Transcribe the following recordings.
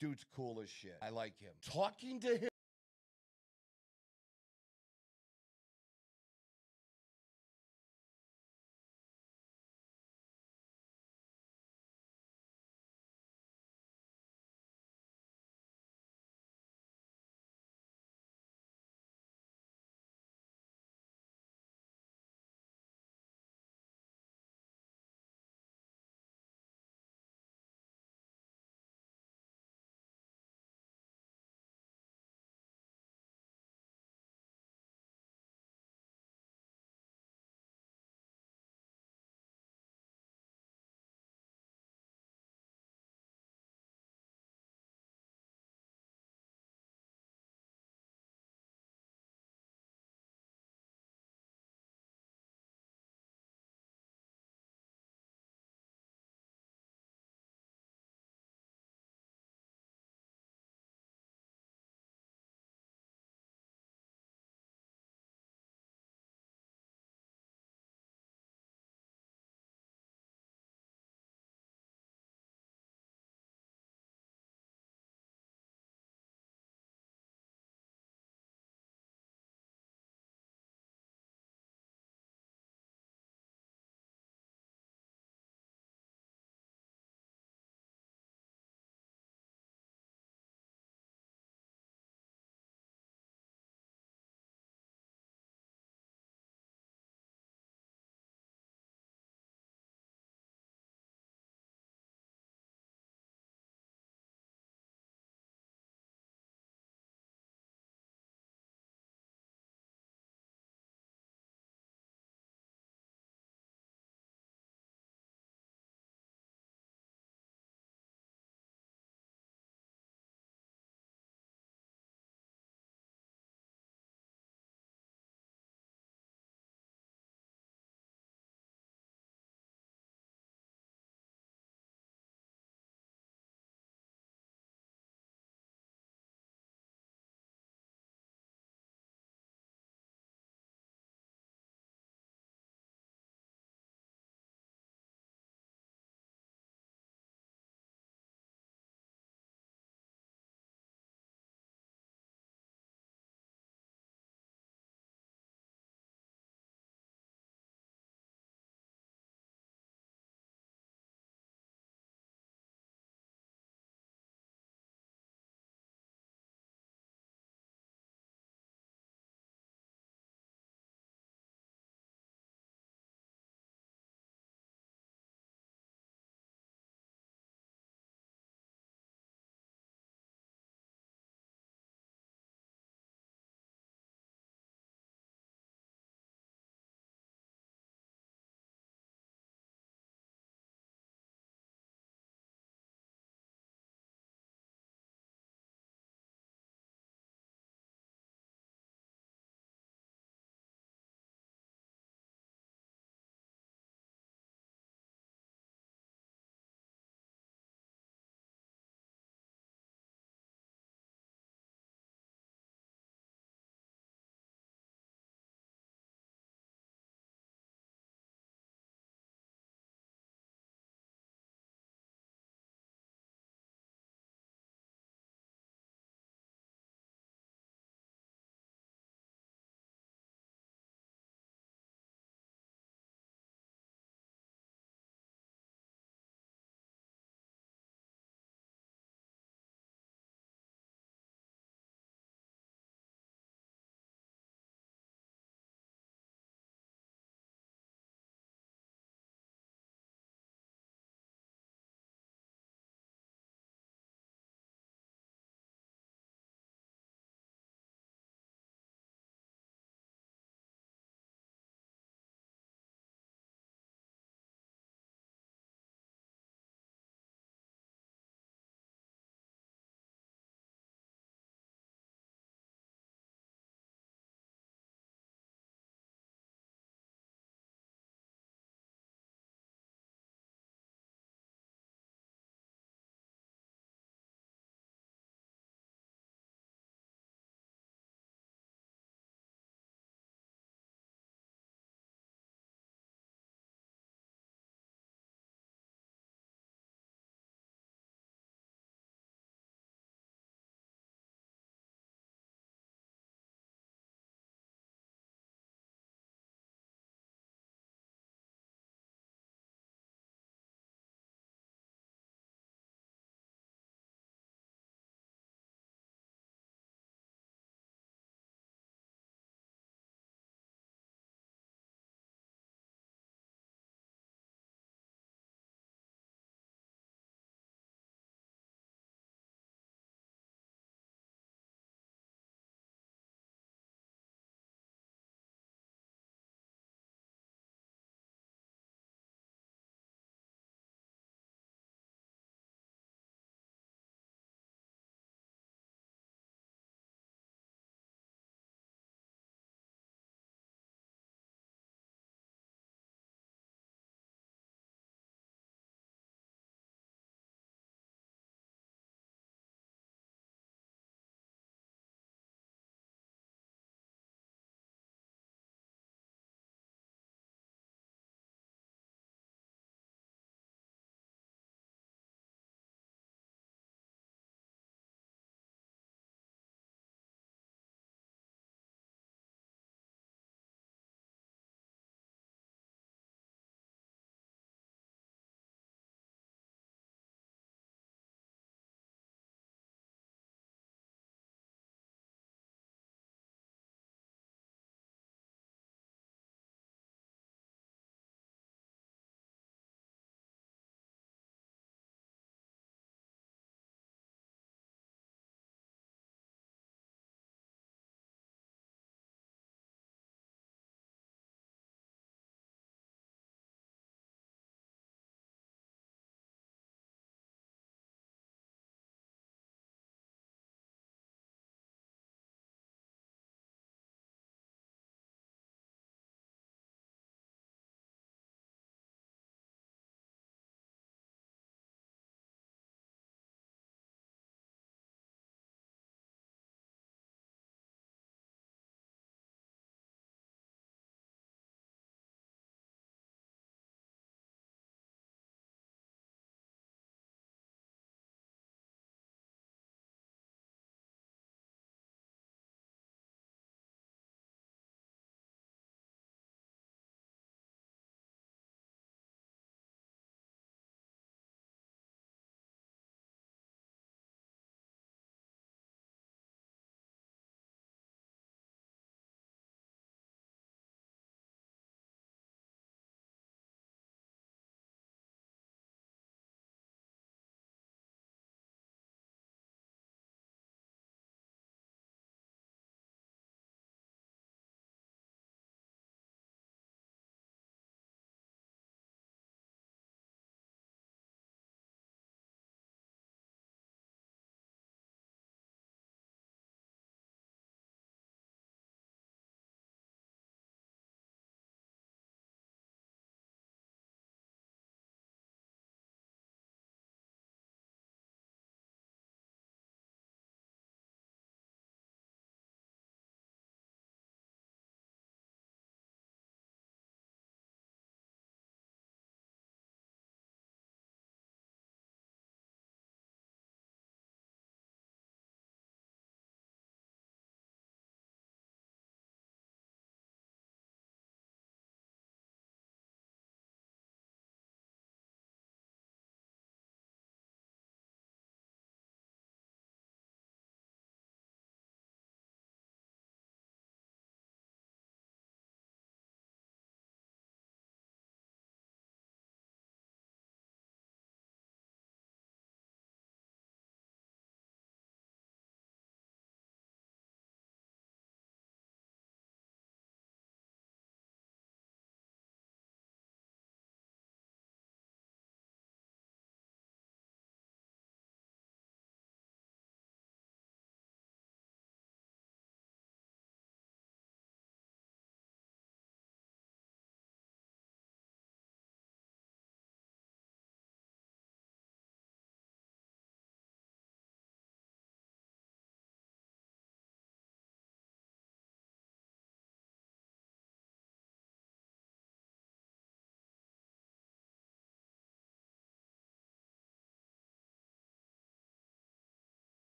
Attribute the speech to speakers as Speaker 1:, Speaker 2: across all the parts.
Speaker 1: Dude's cool as shit. I like him. Talking to him.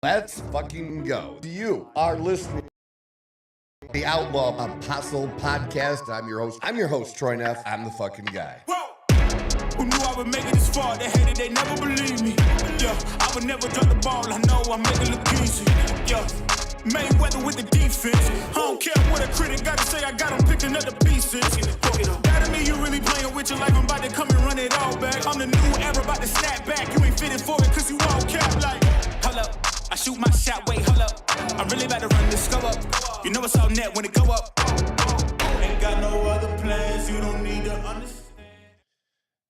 Speaker 1: Let's fucking go. You are listening to the Outlaw Apostle Podcast. I'm your host, Troy Neff. I'm the fucking guy.
Speaker 2: Who knew I would make it this far? They hated, they never believe me. Yeah, I would never drop the ball. I know I'm making look easy. Yeah, Mayweather with the defense. I don't care what a critic got to say. I got them picking up the pieces. That to me, you really playing with your life. I'm about to come and run it all back. I'm the new era, about to snap back. You ain't fitted for it, cause you all cap like. Hold up, I shoot my shot, wait, hold up. I'm really about to run this go up. You know it's all net when it go up. Ain't got no other plans, you don't need to understand.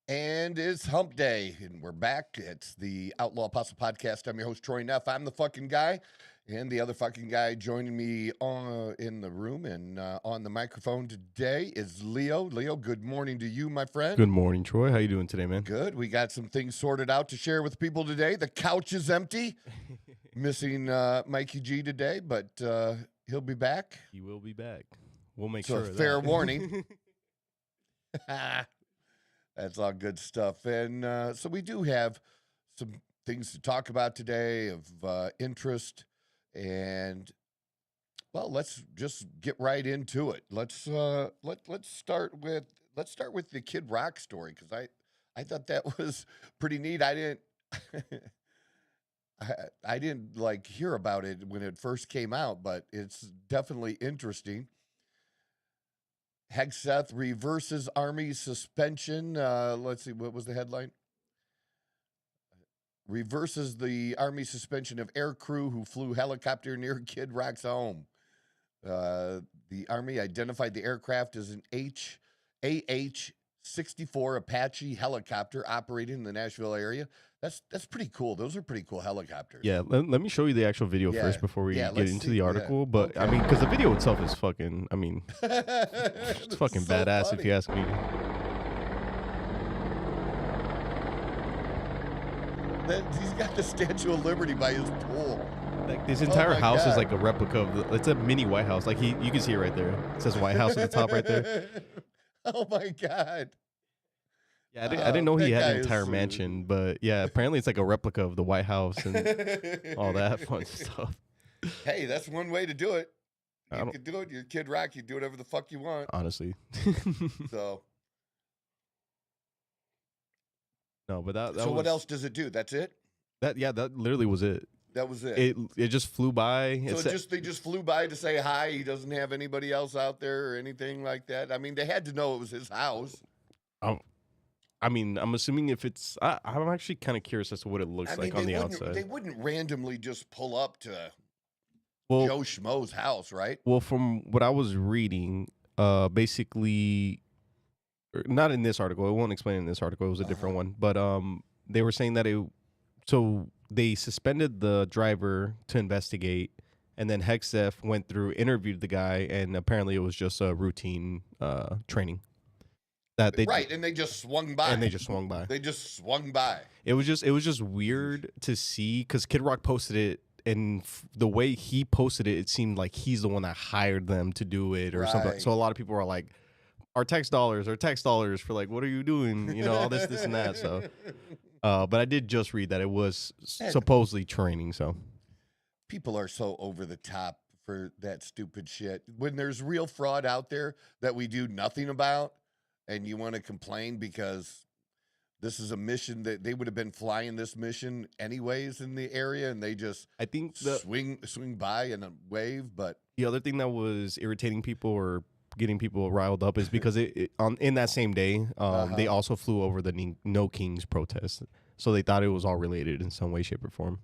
Speaker 1: And it's hump day, and we're back. It's the Outlaw Apostle Podcast. I'm your host, Troy Neff. I'm the fucking guy. And the other fucking guy joining me in the room and on the microphone today is Leo. Leo, good morning to you, my friend.
Speaker 3: Good morning, Troy. How you doing today, man?
Speaker 1: Good. We got some things sorted out to share with people today. The couch is empty. Missing Mikey G today, but he'll be back.
Speaker 3: He will be back. We'll make
Speaker 1: so
Speaker 3: sure of
Speaker 1: fair
Speaker 3: that.
Speaker 1: Warning. That's all good stuff. And so we do have some things to talk about today of interest. And well, let's just get right into it. Let's start with the Kid Rock story, because I thought that was pretty neat. I didn't like hear about it when it first came out, but it's definitely interesting. Hegseth reverses Army suspension. Let's see, what was the headline? Reverses the Army suspension of air crew who flew helicopter near Kid Rock's home. The Army identified the aircraft as an AH-64 Apache helicopter operating in the Nashville area. That's pretty cool. Those are pretty cool helicopters.
Speaker 3: Yeah, let me show you the actual video first before we get into the article. But, okay. I mean, because the video itself is fucking, I mean, it's fucking so badass funny. If you ask me.
Speaker 1: He's got the Statue of Liberty by his pool.
Speaker 3: Like this entire house is like a replica of it's a mini White House. Like you can see it right there. It says White House at the top right there.
Speaker 1: Oh my God.
Speaker 3: Yeah, I didn't know he had an entire mansion, but yeah, apparently it's like a replica of the White House and all that fun stuff.
Speaker 1: Hey, that's one way to do it. You can do it. You're Kid Rock. You do whatever the fuck you want.
Speaker 3: Honestly.
Speaker 1: So.
Speaker 3: No, but that
Speaker 1: so what else does it do? That's it?
Speaker 3: That literally was it.
Speaker 1: That was it.
Speaker 3: It just flew by.
Speaker 1: So they just flew by to say hi. He doesn't have anybody else out there or anything like that. I mean, they had to know it was his house.
Speaker 3: I mean, I'm assuming if it's. I'm actually kind of curious as to what it looks like on the outside.
Speaker 1: They wouldn't randomly just pull up to Joe Schmo's house, right?
Speaker 3: Well, from what I was reading, basically. Not in this article. I won't explain in this article. It was a different one. But they were saying that they suspended the driver to investigate, and then Hegseth went through, interviewed the guy, and apparently it was just a routine training. And
Speaker 1: they just swung by.
Speaker 3: They just swung by. It was just weird to see, because Kid Rock posted it, and the way he posted it, it seemed like he's the one that hired them to do it or something. So a lot of people were like, our tax dollars for like, what are you doing? You know, all this and that. So, but I did just read that it was supposedly training. So
Speaker 1: people are so over the top for that stupid shit. When there's real fraud out there that we do nothing about, and you want to complain because this is a mission that they would have been flying this mission anyways in the area, and they just swing by in a wave. But
Speaker 3: the other thing that was irritating people or getting people riled up is because in that same day, they also flew over the No Kings protest, so they thought it was all related in some way, shape, or form.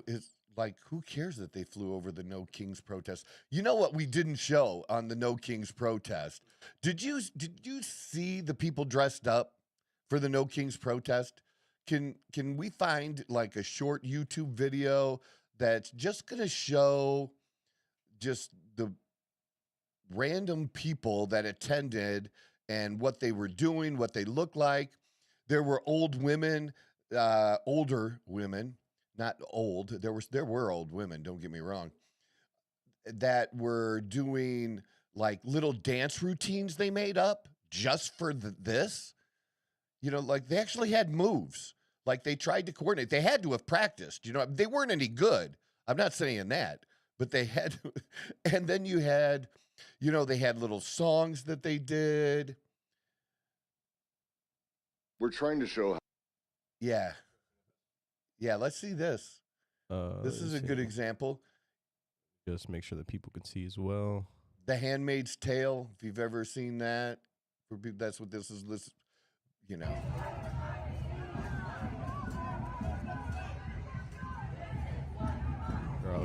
Speaker 1: It's like, who cares that they flew over the No Kings protest? You know what we didn't show on the No Kings protest? Did you see the people dressed up for the No Kings protest? Can we find like a short YouTube video that's just gonna show just the random people that attended and what they were doing, what they looked like? There were old women, older women, not old. There were old women, don't get me wrong, that were doing like little dance routines they made up just for this. You know, like they actually had moves. Like they tried to coordinate. They had to have practiced. You know, they weren't any good. I'm not saying that, but they had to. And then you had, you know, they had little songs that they did.
Speaker 4: We're trying to show.
Speaker 1: Yeah. Yeah, let's see this. This is a good example.
Speaker 3: Just make sure that people can see as well.
Speaker 1: The Handmaid's Tale, if you've ever seen that. That's what this is. This, you know.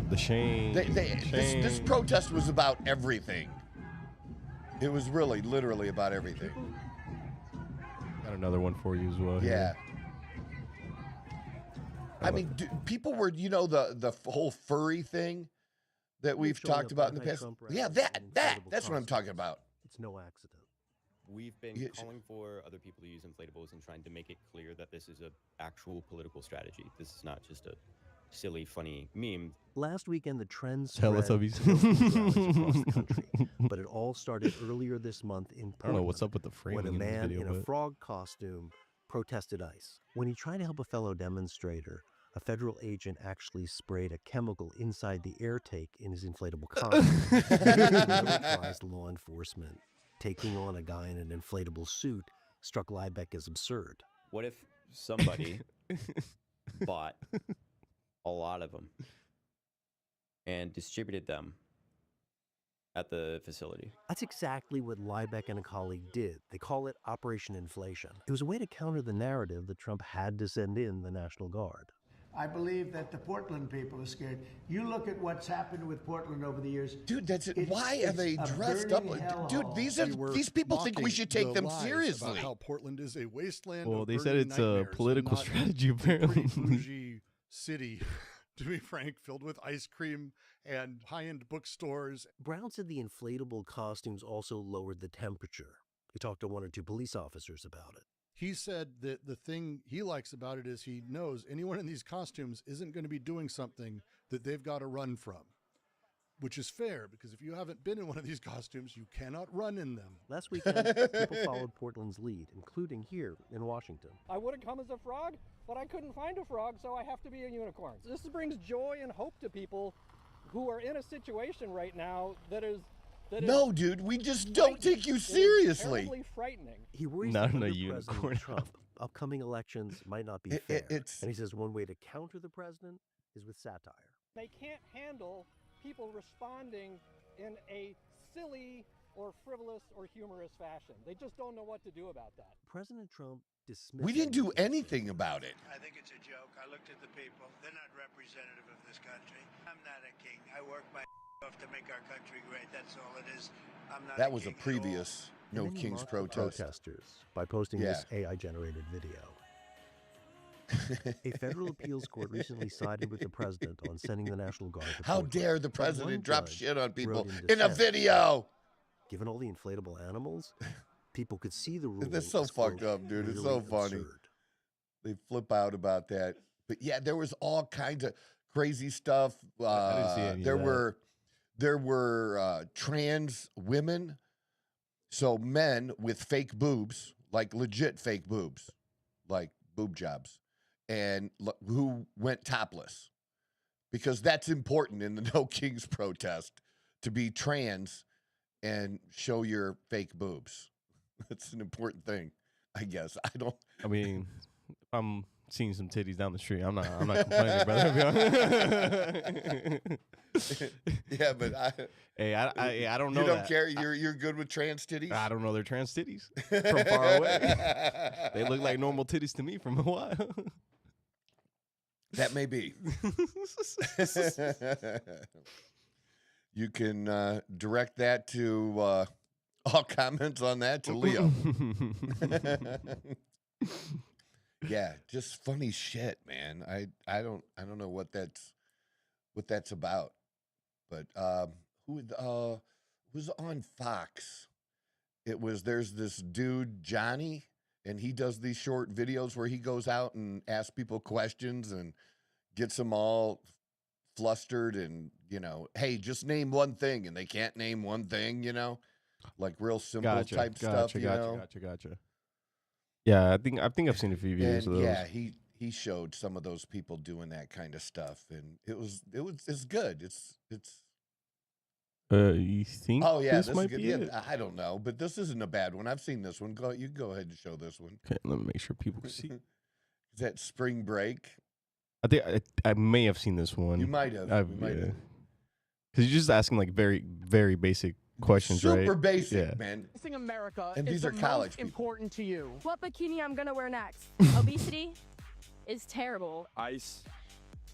Speaker 3: The shame.
Speaker 1: This protest was about everything. It was really, literally about everything.
Speaker 3: Got another one for you as well.
Speaker 1: Yeah. I mean, people were, you know, the whole furry thing that we've talked about in the past. Yeah, that's what I'm talking about.
Speaker 5: It's no accident.
Speaker 6: We've been calling for other people to use inflatables and trying to make it clear that this is an actual political strategy. This is not just a silly, funny meme.
Speaker 5: Last weekend, the trends
Speaker 3: Tell us,
Speaker 5: spread to across the country, but it all started earlier this month in Portland.
Speaker 3: I don't know what's up with the framing
Speaker 5: when a man
Speaker 3: in this video,
Speaker 5: in a frog costume protested ICE. When he tried to help a fellow demonstrator, a federal agent actually sprayed a chemical inside the air tank in his inflatable costume. Militarized law enforcement taking on a guy in an inflatable suit struck Liebeck as absurd.
Speaker 6: What if somebody bought a lot of them and distributed them at the facility?
Speaker 5: That's exactly what Liebeck and a colleague did. They call it Operation Inflation. It was a way to counter the narrative that Trump had to send in the National Guard.
Speaker 7: I believe that the Portland people are scared. You look at what's happened with Portland over the years.
Speaker 1: Dude, that's it. Why are they dressed up? Dude, these people think we should take them seriously.
Speaker 8: About how Portland is a wasteland.
Speaker 3: Well,
Speaker 8: of
Speaker 3: they said it's a political strategy,
Speaker 8: a
Speaker 3: apparently.
Speaker 8: pretty bougie city, to be frank, filled with ice cream and high-end bookstores.
Speaker 5: Brown said the inflatable costumes also lowered the temperature. He talked to one or two police officers about it.
Speaker 8: He said that the thing he likes about it is he knows anyone in these costumes isn't going to be doing something that they've got to run from, which is fair, because if you haven't been in one of these costumes, you cannot run in them.
Speaker 5: Last weekend, people followed Portland's lead, including here in Washington.
Speaker 9: I would have come as a frog, but I couldn't find a frog, so I have to be a unicorn. This brings joy and hope to people who are in a situation right now that is
Speaker 1: no, dude, we just don't take you seriously.
Speaker 9: Terribly frightening.
Speaker 5: He worries
Speaker 3: Not
Speaker 5: that
Speaker 3: in a
Speaker 5: under
Speaker 3: unicorn.
Speaker 5: President Trump, upcoming elections might not be fair. And he says one way to counter the president is with satire.
Speaker 9: They can't handle people responding in a silly or frivolous or humorous fashion. They just don't know what to do about that.
Speaker 5: President Trump dismissed.
Speaker 1: We didn't do anything about it.
Speaker 10: I think it's a joke. I looked at the people. They're not representative of this country. I'm not a king. I work my off to make our country great. That's all it is. I'm not.
Speaker 1: That was a previous No Kings protest.
Speaker 5: Protesters by posting this AI-generated video. A federal appeals court recently sided with the president on sending the National Guard to
Speaker 1: How
Speaker 5: Portland.
Speaker 1: dare the president drop
Speaker 5: judge
Speaker 1: shit on people
Speaker 5: wrote
Speaker 1: in a
Speaker 5: dissent.
Speaker 1: video?
Speaker 5: Given all the inflatable animals, people could see the ruling.
Speaker 1: That's so
Speaker 5: as, quote,
Speaker 1: fucked up, dude. It's
Speaker 5: really
Speaker 1: so funny.
Speaker 5: absurd.
Speaker 1: They flip out about that. But yeah, there was all kinds of crazy stuff.
Speaker 3: I didn't see any
Speaker 1: there
Speaker 3: of that.
Speaker 1: there were trans women, so men with fake boobs, like legit fake boobs, like boob jobs, and who went topless, because that's important in the No Kings protest, to be trans and show your fake boobs. That's an important thing, I guess.
Speaker 3: I mean, if I'm seeing some titties down the street, I'm not complaining, brother.
Speaker 1: Yeah, but
Speaker 3: I don't know.
Speaker 1: You don't
Speaker 3: that.
Speaker 1: care. You're good with trans titties.
Speaker 3: I don't know they're trans titties from far away. They look like normal titties to me from a while.
Speaker 1: That may be. You can direct that to all comments on that to Leo. Yeah, just funny shit, man. I don't know what that's about. But who was on Fox? There's this dude Johnny, and he does these short videos where he goes out and asks people questions and gets them all flustered, and hey, just name one thing, and they can't name one thing, like real simple type stuff.
Speaker 3: Gotcha. Yeah, I think I've seen a few videos of those.
Speaker 1: Yeah, he he showed some of those people doing that kind of stuff, and it's good. It's
Speaker 3: You think?
Speaker 1: oh yeah,
Speaker 3: this
Speaker 1: this
Speaker 3: might
Speaker 1: is good.
Speaker 3: be
Speaker 1: Yeah,
Speaker 3: it?
Speaker 1: I don't know, but this isn't a bad one. I've seen this one. You go ahead and show this one.
Speaker 3: Okay, let me make sure people can see.
Speaker 1: Is that Spring Break?
Speaker 3: I think I may have seen this one.
Speaker 1: You might have.
Speaker 3: Because you're just asking like very, very basic questions, right?
Speaker 1: Super basic,
Speaker 3: Yeah.
Speaker 1: man.
Speaker 11: America
Speaker 1: And
Speaker 11: is
Speaker 1: these
Speaker 11: the
Speaker 1: are college
Speaker 11: most
Speaker 1: people.
Speaker 11: important to you?
Speaker 12: What bikini I'm gonna wear next? Obesity is terrible.
Speaker 13: Ice.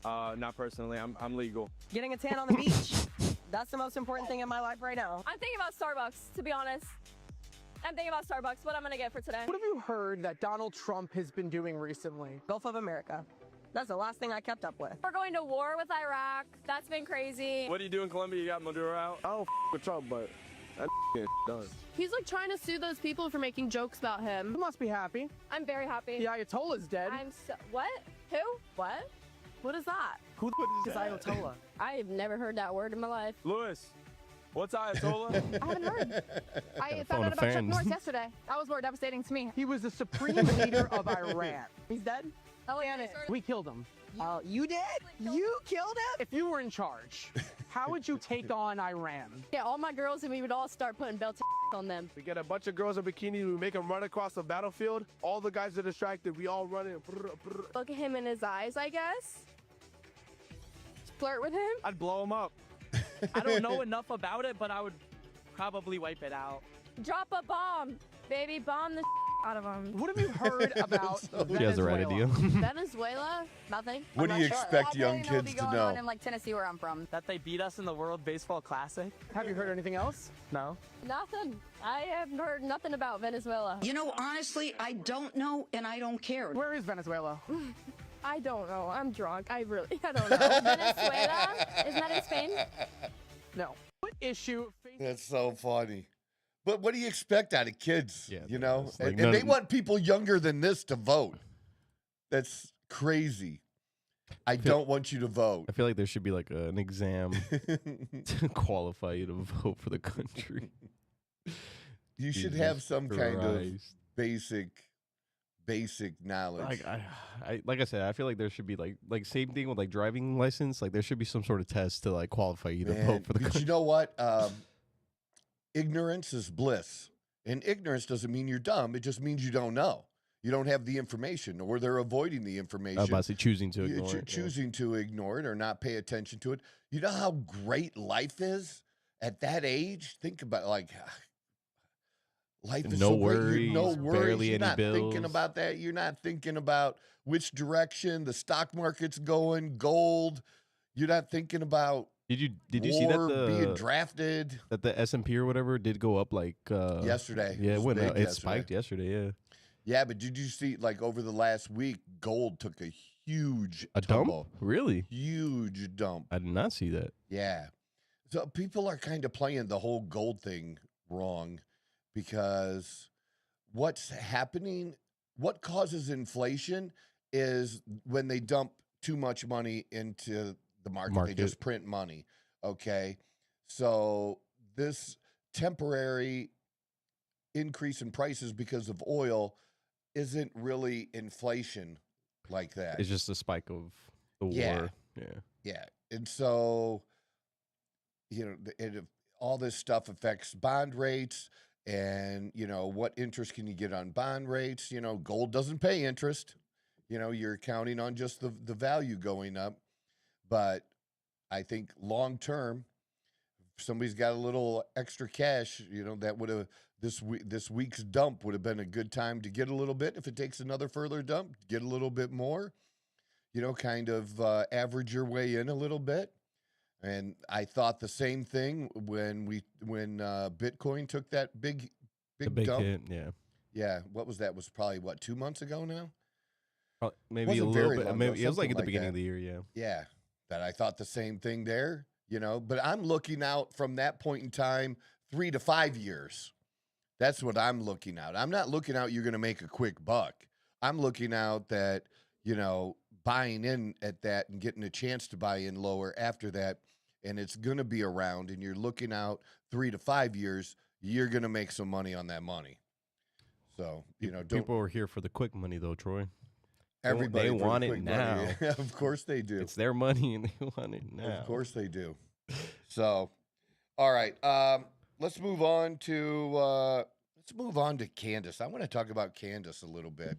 Speaker 13: Not personally. I'm legal.
Speaker 14: Getting a tan on the beach. That's the most important thing in my life right now.
Speaker 12: I'm thinking about Starbucks, to be honest. I'm thinking about Starbucks, what I'm gonna get for today.
Speaker 11: What have you heard that Donald Trump has been doing recently?
Speaker 14: Gulf of America. That's the last thing I kept up with.
Speaker 12: We're going to war with Iraq. That's been crazy.
Speaker 13: What do you do in Colombia? You got Maduro out?
Speaker 15: I don't with Trump, but that done.
Speaker 16: He's like trying to sue those people for making jokes about him.
Speaker 11: You must be happy.
Speaker 12: I'm very happy.
Speaker 11: The Ayatollah's dead.
Speaker 12: I'm so. What? Who? What? What is that?
Speaker 11: Who the is Ayatollah?
Speaker 12: I've never heard that word in my life.
Speaker 13: Lewis, what's Ayatollah?
Speaker 16: I haven't heard. I found out about Chuck Norris yesterday. That was more devastating to me.
Speaker 11: He was the supreme leader of Iran.
Speaker 14: He's dead?
Speaker 12: Oh, yeah.
Speaker 11: We killed him.
Speaker 14: You did? You killed him?
Speaker 11: If you were in charge, how would you take on Iran?
Speaker 12: Yeah, all my girls and we would all start putting belts on them.
Speaker 15: We get a bunch of girls in bikinis, we make them run across the battlefield. All the guys are distracted. We all run in.
Speaker 12: Look at him in his eyes, I guess. Flirt with him.
Speaker 13: I'd blow him up. I don't know enough about it, but I would probably wipe it out.
Speaker 12: Drop a bomb, baby. Bomb the out of him.
Speaker 11: What have you heard about
Speaker 3: She has the right idea.
Speaker 12: Venezuela? Nothing.
Speaker 1: What do you expect young kids to know?
Speaker 14: In like Tennessee, where I'm from.
Speaker 13: That they beat us in the World Baseball Classic?
Speaker 11: Have you heard anything else?
Speaker 13: No.
Speaker 12: Nothing. I have heard nothing about Venezuela.
Speaker 14: You know, honestly, I don't know and I don't care.
Speaker 11: Where is Venezuela?
Speaker 12: I don't know. I'm drunk. I don't know. Venezuela? Isn't that in Spain?
Speaker 11: No. What issue?
Speaker 1: That's so funny. But what do you expect out of kids?
Speaker 3: Yeah,
Speaker 1: you know,
Speaker 3: like
Speaker 1: and they want people younger than this to vote. That's crazy. I don't want you to vote.
Speaker 3: I feel like there should be like an exam to qualify you to vote for the country.
Speaker 1: You should
Speaker 3: Jesus
Speaker 1: have some kind of
Speaker 3: Christ.
Speaker 1: basic knowledge.
Speaker 3: Like I said, I feel like there should be like same thing with like driving license. Like there should be some sort of test to like qualify you to vote for the country.
Speaker 1: You know what? Ignorance is bliss. And ignorance doesn't mean you're dumb. It just means you don't know. You don't have the information, or they're avoiding the information.
Speaker 3: I was about to say choosing to ignore it.
Speaker 1: Choosing to ignore it or not pay attention to it. You know how great life is at that age? Think about like life is
Speaker 3: No
Speaker 1: so great.
Speaker 3: worries,
Speaker 1: No worries.
Speaker 3: barely
Speaker 1: You're
Speaker 3: any
Speaker 1: not thinking
Speaker 3: bills.
Speaker 1: about that. You're not thinking about which direction the stock market's going, gold. You're not thinking about
Speaker 3: Did you see that
Speaker 1: being drafted
Speaker 3: that the S&P or whatever did go up like
Speaker 1: yesterday?
Speaker 3: Yeah, it went
Speaker 1: big
Speaker 3: up. It
Speaker 1: yesterday.
Speaker 3: spiked yesterday. Yeah,
Speaker 1: Yeah, but did you see like over the last week, gold took a huge
Speaker 3: a
Speaker 1: tumble.
Speaker 3: dump. Really?
Speaker 1: Huge dump.
Speaker 3: I did not see that.
Speaker 1: Yeah. So people are kind of playing the whole gold thing wrong because what's happening, what causes inflation is when they dump too much money into the market. They just print money. Okay. So this temporary increase in prices because of oil isn't really inflation like that.
Speaker 3: It's just a spike of the war. Yeah.
Speaker 1: Yeah. And so, you know, all this stuff affects bond rates and, you know, what interest can you get on bond rates? You know, gold doesn't pay interest. You know, you're counting on just the value going up. But I think long term, if somebody's got a little extra cash, you know, that would have this week's dump would have been a good time to get a little bit. If it takes another further dump, get a little bit more, you know, kind of average your way in a little bit. And I thought the same thing when Bitcoin took that big dump.
Speaker 3: Hit, yeah.
Speaker 1: Yeah. What was that? Was probably 2 months ago now?
Speaker 3: Maybe a
Speaker 1: Wasn't
Speaker 3: little
Speaker 1: very
Speaker 3: bit.
Speaker 1: long
Speaker 3: Maybe
Speaker 1: ago,
Speaker 3: it was like
Speaker 1: something
Speaker 3: at the
Speaker 1: like
Speaker 3: beginning
Speaker 1: that.
Speaker 3: of the year. Yeah.
Speaker 1: Yeah. That I thought the same thing there, you know, but I'm looking out from that point in time, 3 to 5 years. That's what I'm looking out. I'm not looking out you're going to make a quick buck. I'm looking out that, you know, buying in at that and getting a chance to buy in lower after that, and it's going to be around, and you're looking out 3 to 5 years, you're going to make some money on that money. So, you know,
Speaker 3: people are here for the quick money though, Troy.
Speaker 1: Everybody
Speaker 3: they
Speaker 1: for the
Speaker 3: want it
Speaker 1: quick
Speaker 3: now.
Speaker 1: money. Of course they do.
Speaker 3: It's their money and they want it now.
Speaker 1: Of course they do. So, all right. Let's move on to Candace. I want to talk about Candace a little bit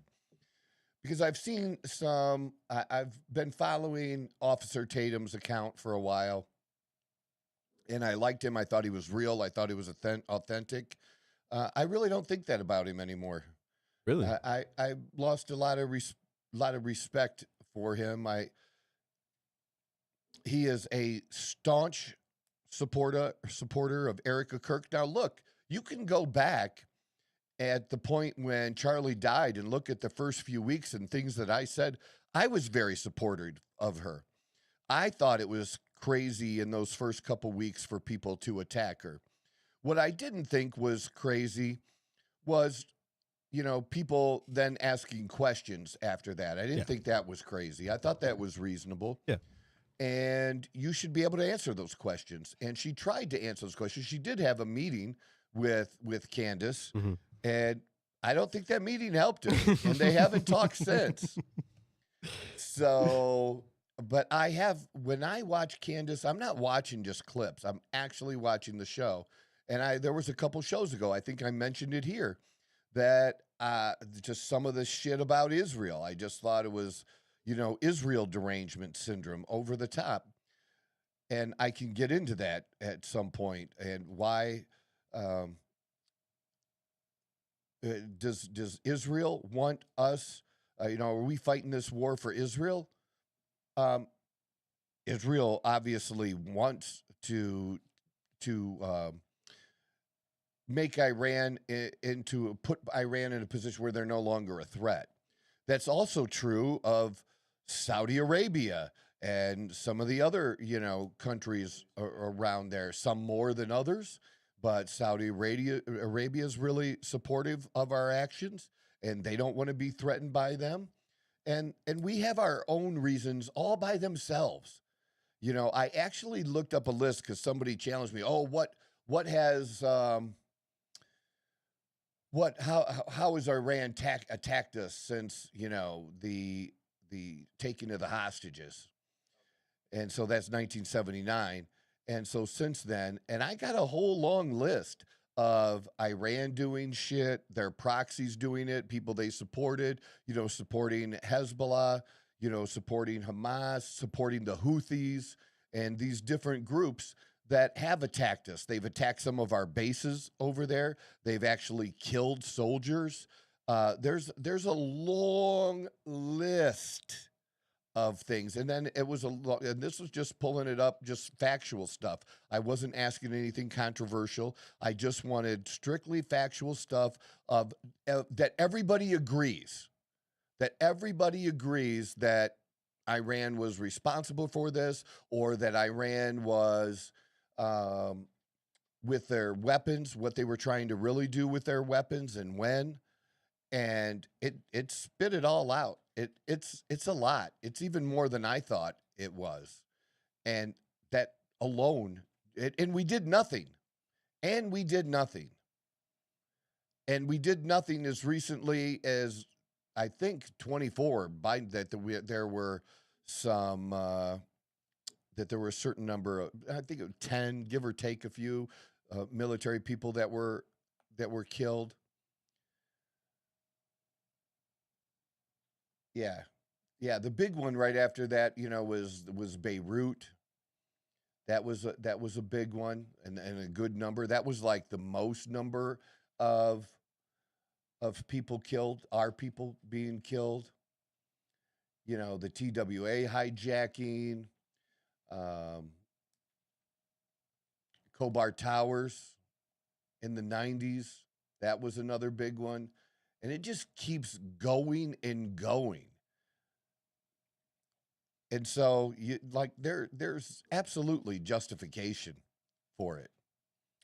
Speaker 1: because I've seen some. I've been following Officer Tatum's account for a while, and I liked him. I thought he was real. I thought he was authentic. I really don't think that about him anymore.
Speaker 3: Really,
Speaker 1: I lost a lot of respect for him. He is a staunch supporter of Erica Kirk. Now, look, you can go back at the point when Charlie died and look at the first few weeks and things that I said. I was very supportive of her. I thought it was crazy in those first couple weeks for people to attack her. What I didn't think was crazy was, people then asking questions after that. I didn't think that was crazy. I thought that was reasonable.
Speaker 3: Yeah.
Speaker 1: And you should be able to answer those questions. And she tried to answer those questions. She did have a meeting with Candace, and I don't think that meeting helped her. And they haven't talked since. So, but when I watch Candace, I'm not watching just clips. I'm actually watching the show. And there was a couple shows ago, I think I mentioned it here, that just some of the shit about Israel. I just thought it was, Israel derangement syndrome over the top. And I can get into that at some point. And why does Israel want us? Are we fighting this war for Israel? Israel obviously wants to make Iran put Iran in a position where they're no longer a threat. That's also true of Saudi Arabia and some of the other, countries around there, some more than others, but Saudi Arabia is really supportive of our actions, and they don't want to be threatened by them. And we have our own reasons all by themselves. I actually looked up a list because somebody challenged me. Oh, what has how has Iran attacked us since, the taking of the hostages? And so that's 1979. And so since then, and I got a whole long list of Iran doing shit, their proxies doing it, people they supported, supporting Hezbollah, supporting Hamas, supporting the Houthis, and these different groups that have attacked us. They've attacked some of our bases over there. They've actually killed soldiers. There's a long list of things. And then and this was just pulling it up, just factual stuff. I wasn't asking anything controversial. I just wanted strictly factual stuff of that everybody agrees. That everybody agrees that Iran was responsible for this, or that Iran was with their weapons, what they were trying to really do with their weapons and when. And it spit it all out. It's a lot. It's even more than I thought it was. And that alone, and we did nothing. And we did nothing. And we did nothing as recently as, I think, 24, there were some, that there were a certain number of, I think it was 10, give or take a few, military people that were killed. Yeah. The big one right after that, was Beirut. That was a big one and a good number. That was like the most number of people killed, our people being killed. The TWA hijacking, Khobar Towers in the 90s. That was another big one. And it just keeps going and going. And so, there's absolutely justification for it,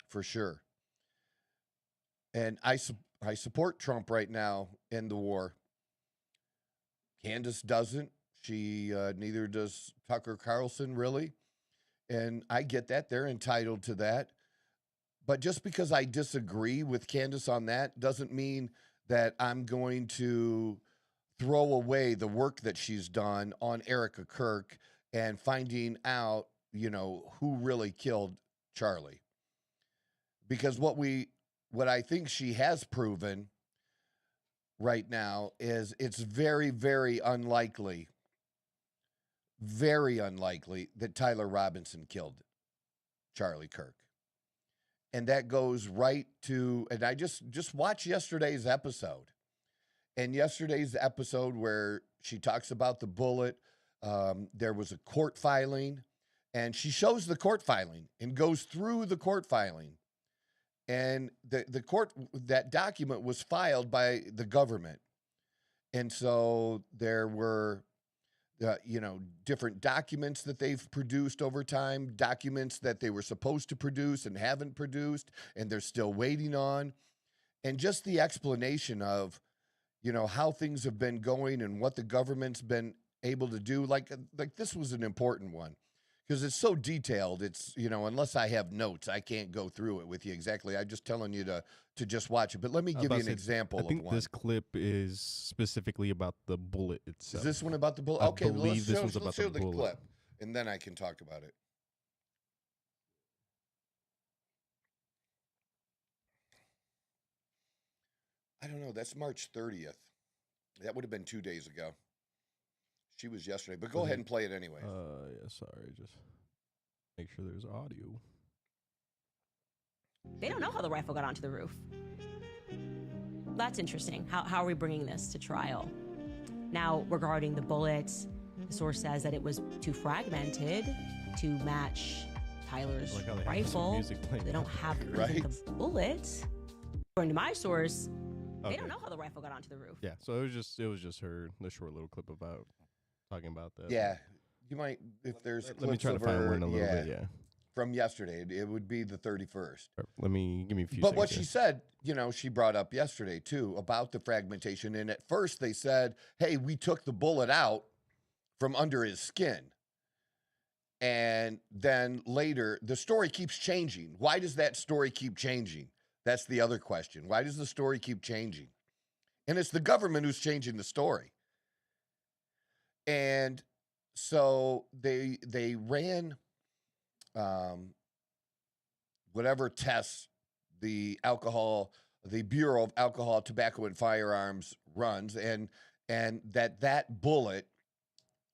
Speaker 1: for sure. And I support Trump right now in the war. Candace doesn't. She neither does Tucker Carlson, really. And I get that. They're entitled to that. But just because I disagree with Candace on that doesn't mean that I'm going to throw away the work that she's done on Erica Kirk and finding out, who really killed Charlie. Because what I think she has proven right now is it's very, very unlikely that Tyler Robinson killed Charlie Kirk. And that goes right to, and I just watched yesterday's episode. And yesterday's episode where she talks about the bullet, there was a court filing, and she shows the court filing and goes through the court filing. And the court, that document was filed by the government. And so there were, different documents that they've produced over time, documents that they were supposed to produce and haven't produced, and they're still waiting on. And just the explanation of, how things have been going and what the government's been able to do. Like this was an important one. Because it's so detailed, it's, unless I have notes, I can't go through it with you exactly. I'm just telling you to just watch it. But let me give you an example of one.
Speaker 3: I think this clip is specifically about the bullet itself.
Speaker 1: Is this one about the bullet?
Speaker 3: I
Speaker 1: Okay,
Speaker 3: believe this one's about
Speaker 1: let's show
Speaker 3: the
Speaker 1: the
Speaker 3: bullet.
Speaker 1: clip, and then I can talk about it. I don't know. That's March 30th. That would have been 2 days ago. She was yesterday, but go ahead and play it anyway.
Speaker 3: Yeah, sorry. Just make sure there's audio.
Speaker 17: They don't know how the rifle got onto the roof. That's interesting. How are we bringing this to trial? Now, regarding the bullets, the source says that it was too fragmented to match Tyler's rifle. They don't have the bullet. According to my source, they don't know how the rifle got onto the roof.
Speaker 3: Yeah, so it was just her, the short little clip about talking about that.
Speaker 1: Yeah, you might, if there's
Speaker 3: Let me try to find one a little bit, yeah.
Speaker 1: From yesterday, it would be the 31st.
Speaker 3: Give me a few seconds.
Speaker 1: But what she said, she brought up yesterday too about the fragmentation. And at first they said, hey, we took the bullet out from under his skin. And then later, the story keeps changing. Why does that story keep changing? That's the other question. Why does the story keep changing? And it's the government who's changing the story. And so they ran whatever tests the Bureau of Alcohol, Tobacco, and Firearms runs, and that bullet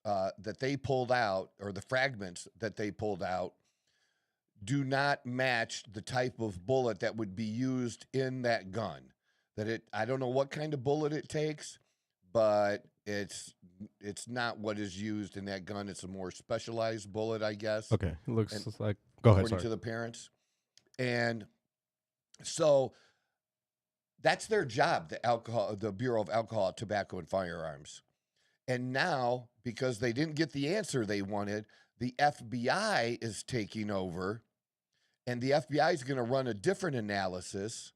Speaker 1: that they pulled out, or the fragments that they pulled out, do not match the type of bullet that would be used in that gun. I don't know what kind of bullet it takes, but it's not what is used in that gun. It's a more specialized bullet, I guess.
Speaker 3: Okay, it looks like. Go ahead.
Speaker 1: According to the parents, and so that's their job. The Bureau of Alcohol, Tobacco, and Firearms, and now because they didn't get the answer they wanted, the FBI is taking over, and the FBI is going to run a different analysis,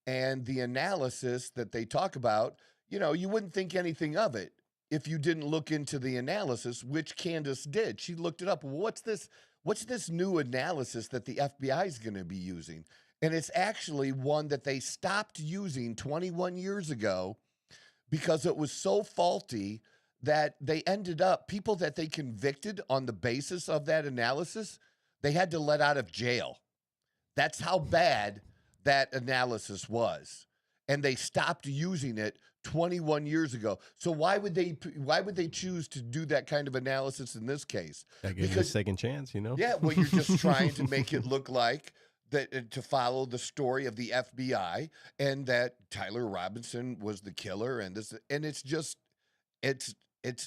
Speaker 1: and the analysis that they talk about. You wouldn't think anything of it if you didn't look into the analysis, which Candace did. She looked it up. What's this new analysis that the FBI is going to be using? And it's actually one that they stopped using 21 years ago because it was so faulty that they ended up, people that they convicted on the basis of that analysis, they had to let out of jail. That's how bad that analysis was. And they stopped using it 21 years ago. So why would they choose to do that kind of analysis in this case?
Speaker 3: That gives you a second chance,
Speaker 1: Yeah, well, you're just trying to make it look like that, to follow the story of the FBI, and that Tyler Robinson was the killer, and it's just it's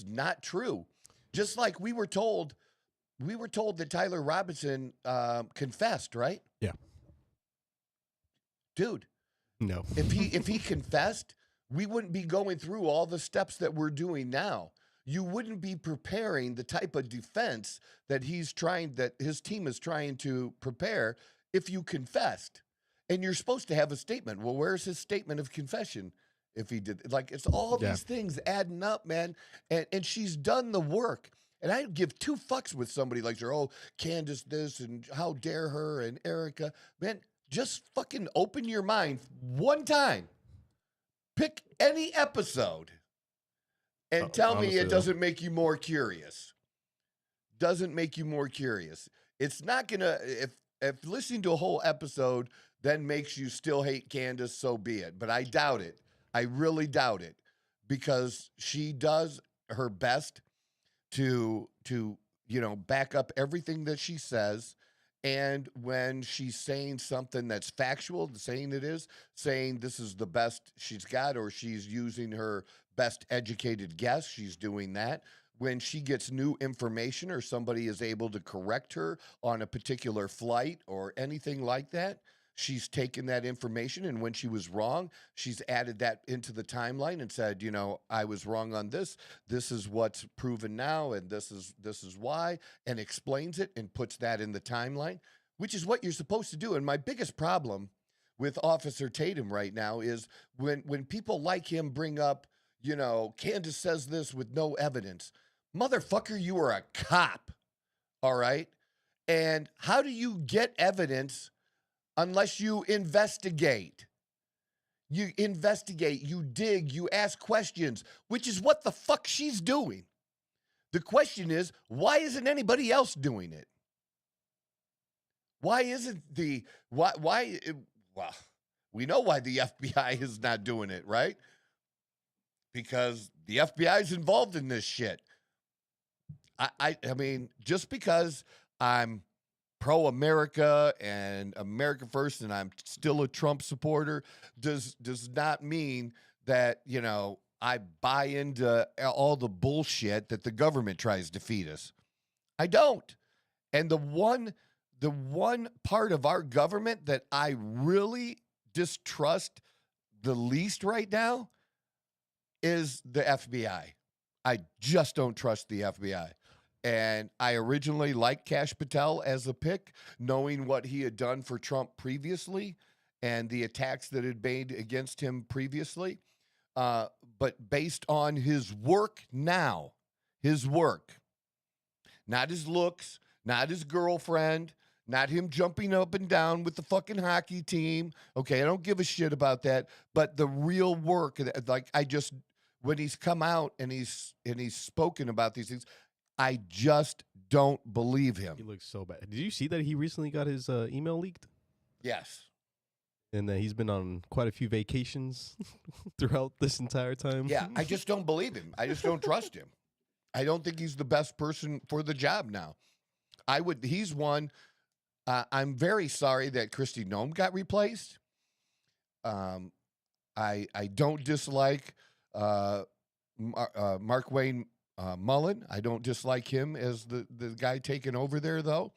Speaker 1: not true. Just like we were told that Tyler Robinson confessed, right?
Speaker 3: Yeah.
Speaker 1: Dude.
Speaker 3: No.
Speaker 1: If he confessed, we wouldn't be going through all the steps that we're doing now. You wouldn't be preparing the type of defense that his team is trying to prepare if you confessed. And you're supposed to have a statement. Well, where's his statement of confession if he did? Like, it's all these things adding up, man. And she's done the work. And I give two fucks with somebody like her. Oh, Candace this, and how dare her, and Erica. Man, just fucking open your mind one time. Pick any episode And tell me
Speaker 3: honestly,
Speaker 1: it doesn't make you more curious. Doesn't make you more curious. It's not going to, if listening to a whole episode then makes you still hate Candace, so be it. But I doubt it. I really doubt it, because she does her best to back up everything that she says. And when she's saying something that's factual, saying this is the best she's got, or she's using her best educated guess, she's doing that. When she gets new information or somebody is able to correct her on a particular flight or anything like that, she's taken that information, and when she was wrong, she's added that into the timeline and said, I was wrong on this. This is what's proven now, and this is why, and explains it and puts that in the timeline, which is what you're supposed to do. And my biggest problem with Officer Tatum right now is when people like him bring up, Candace says this with no evidence. Motherfucker, you are a cop, all right? And how do you get evidence unless you investigate? You investigate, you dig, you ask questions, which is what the fuck she's doing. The question is, why isn't anybody else doing it? Why isn't well, we know why the FBI is not doing it, right? Because the FBI is involved in this shit. I mean, just because I'm pro-America and America first and I'm still a Trump supporter does not mean that, I buy into all the bullshit that the government tries to feed us. I don't. And the one part of our government that I really distrust the least right now is the FBI. I just don't trust the FBI. And I originally liked Kash Patel as a pick, knowing what he had done for Trump previously and the attacks that had made against him previously. But based on his work now, not his looks, not his girlfriend, not him jumping up and down with the fucking hockey team. Okay, I don't give a shit about that. But the real work, when he's come out and he's spoken about these things, I just don't believe him.
Speaker 3: He looks so bad. Did you see that he recently got his email leaked?
Speaker 1: Yes.
Speaker 3: And that he's been on quite a few vacations throughout this entire time.
Speaker 1: Yeah, I just don't believe him. I just don't trust him. I don't think he's the best person for the job now. He's one. I'm very sorry that Kristi Noem got replaced. I don't dislike Mark Wayne Mullen. I don't dislike him as the guy taking over there, though.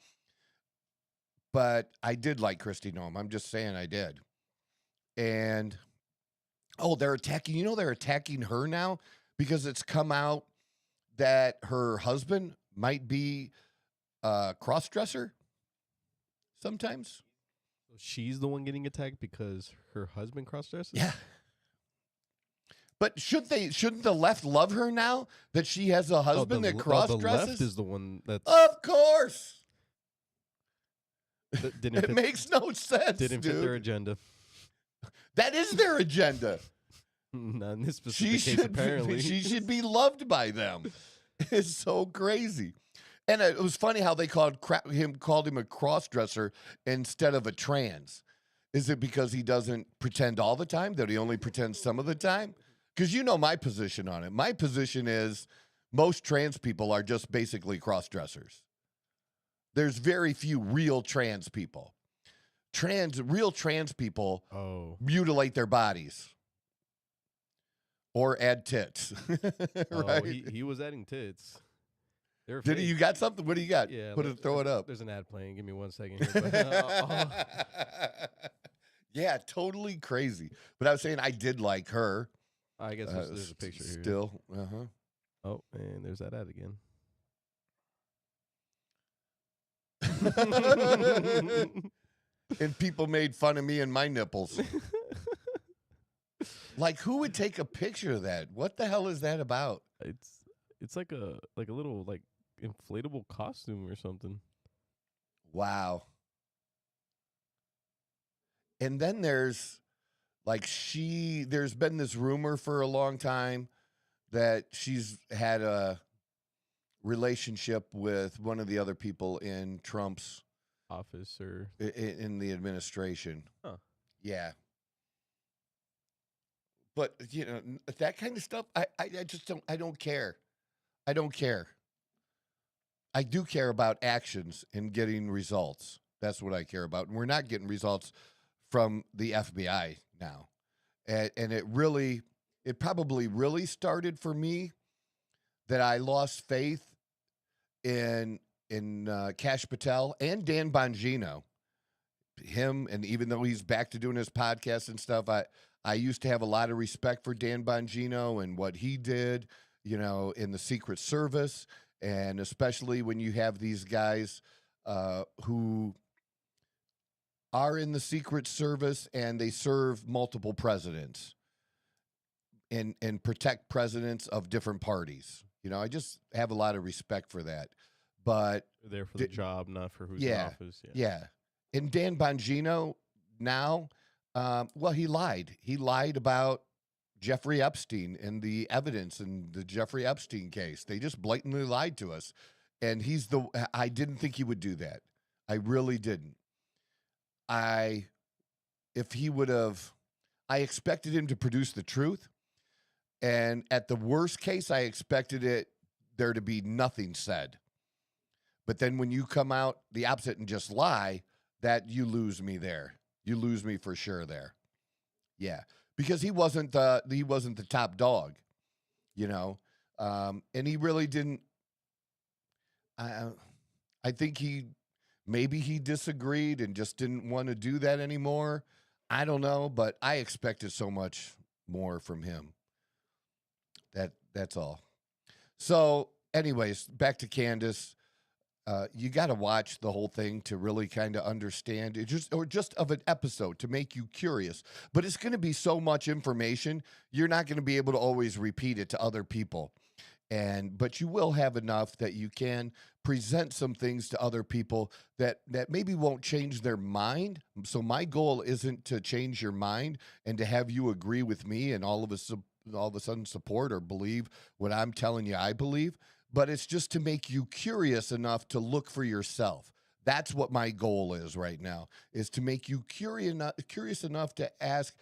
Speaker 1: But I did like Kristi Noem. I'm just saying I did. And, they're attacking. They're attacking her now because it's come out that her husband might be a cross-dresser sometimes.
Speaker 3: So she's the one getting attacked because her husband cross-dresses?
Speaker 1: Yeah. But shouldn't the left love her now that she has a husband that cross-dresses?
Speaker 3: The left is the one that's...
Speaker 1: Of course.
Speaker 3: It
Speaker 1: makes no sense,
Speaker 3: Didn't fit their agenda.
Speaker 1: That is their agenda.
Speaker 3: Not in this specific case, apparently.
Speaker 1: She should be loved by them. It's so crazy. And it was funny how they called him a cross-dresser instead of a trans. Is it because he doesn't pretend all the time, that he only pretends some of the time? Because you know my position on it. My position is most trans people are just basically cross-dressers. There's very few real trans people. Real trans people mutilate their bodies or add tits. Right?
Speaker 3: He was adding tits.
Speaker 1: Did he? You got something? What do you got?
Speaker 3: Yeah,
Speaker 1: throw it up.
Speaker 3: There's an ad playing. Give me 1 second here.
Speaker 1: Yeah, totally crazy. But I was saying I did like her.
Speaker 3: I guess there's a picture here.
Speaker 1: Still.
Speaker 3: Oh, and there's that ad again.
Speaker 1: And people made fun of me and my nipples. Like, who would take a picture of that? What the hell is that about?
Speaker 3: It's like a little inflatable costume or something.
Speaker 1: Wow. And then there's been this rumor for a long time that she's had a relationship with one of the other people in Trump's
Speaker 3: office or
Speaker 1: in the administration.
Speaker 3: Huh.
Speaker 1: Yeah. But, you know, that kind of stuff, I just don't, I don't care. I don't care. I do care about actions and getting results. That's what I care about. And we're not getting results from the FBI now. And it probably really started for me that I lost faith in Kash Patel and Dan Bongino. Him, and even though he's back to doing his podcast and stuff, I used to have a lot of respect for Dan Bongino and what he did, you know, in the Secret Service, and especially when you have these guys who are in the Secret Service and they serve multiple presidents and protect presidents of different parties. You know, I just have a lot of respect for that. But
Speaker 3: they're there for the job, not for who's in office.
Speaker 1: Yeah. And Dan Bongino now, well, he lied. He lied about Jeffrey Epstein and the evidence in the Jeffrey Epstein case. They just blatantly lied to us. And I didn't think he would do that. I really didn't. I expected him to produce the truth. And at the worst case, I expected there to be nothing said. But then when you come out the opposite and just lie, that you lose me there. You lose me for sure there. Yeah. Because he wasn't the top dog, you know. And he really didn't. I think maybe he disagreed and just didn't want to do that anymore. I don't know, but I expected so much more from him. That's all. So, anyways, back to Candace. You got to watch the whole thing to really kind of understand it, just of an episode to make you curious. But it's going to be so much information, you're not going to be able to always repeat it to other people. But you will have enough that you can present some things to other people that maybe won't change their mind. So my goal isn't to change your mind and to have you agree with me and all of a sudden support or believe what I'm telling you I believe. But it's just to make you curious enough to look for yourself. That's what my goal is right now, is to make you curious enough to ask,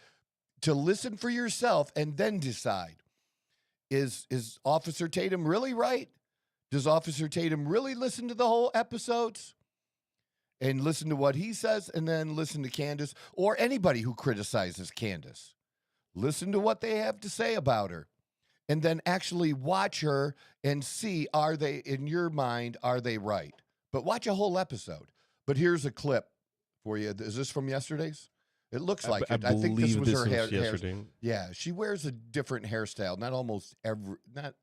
Speaker 1: to listen for yourself and then decide, is Officer Tatum really right? Does Officer Tatum really listen to the whole episodes and listen to what he says and then listen to Candace or anybody who criticizes Candace? Listen to what they have to say about her. And then actually watch her and see, are they, in your mind, are they right? But watch a whole episode. But here's a clip for you. Is this from yesterday's? It looks like it. I think this was her hair. Yeah, she wears a different hairstyle. Not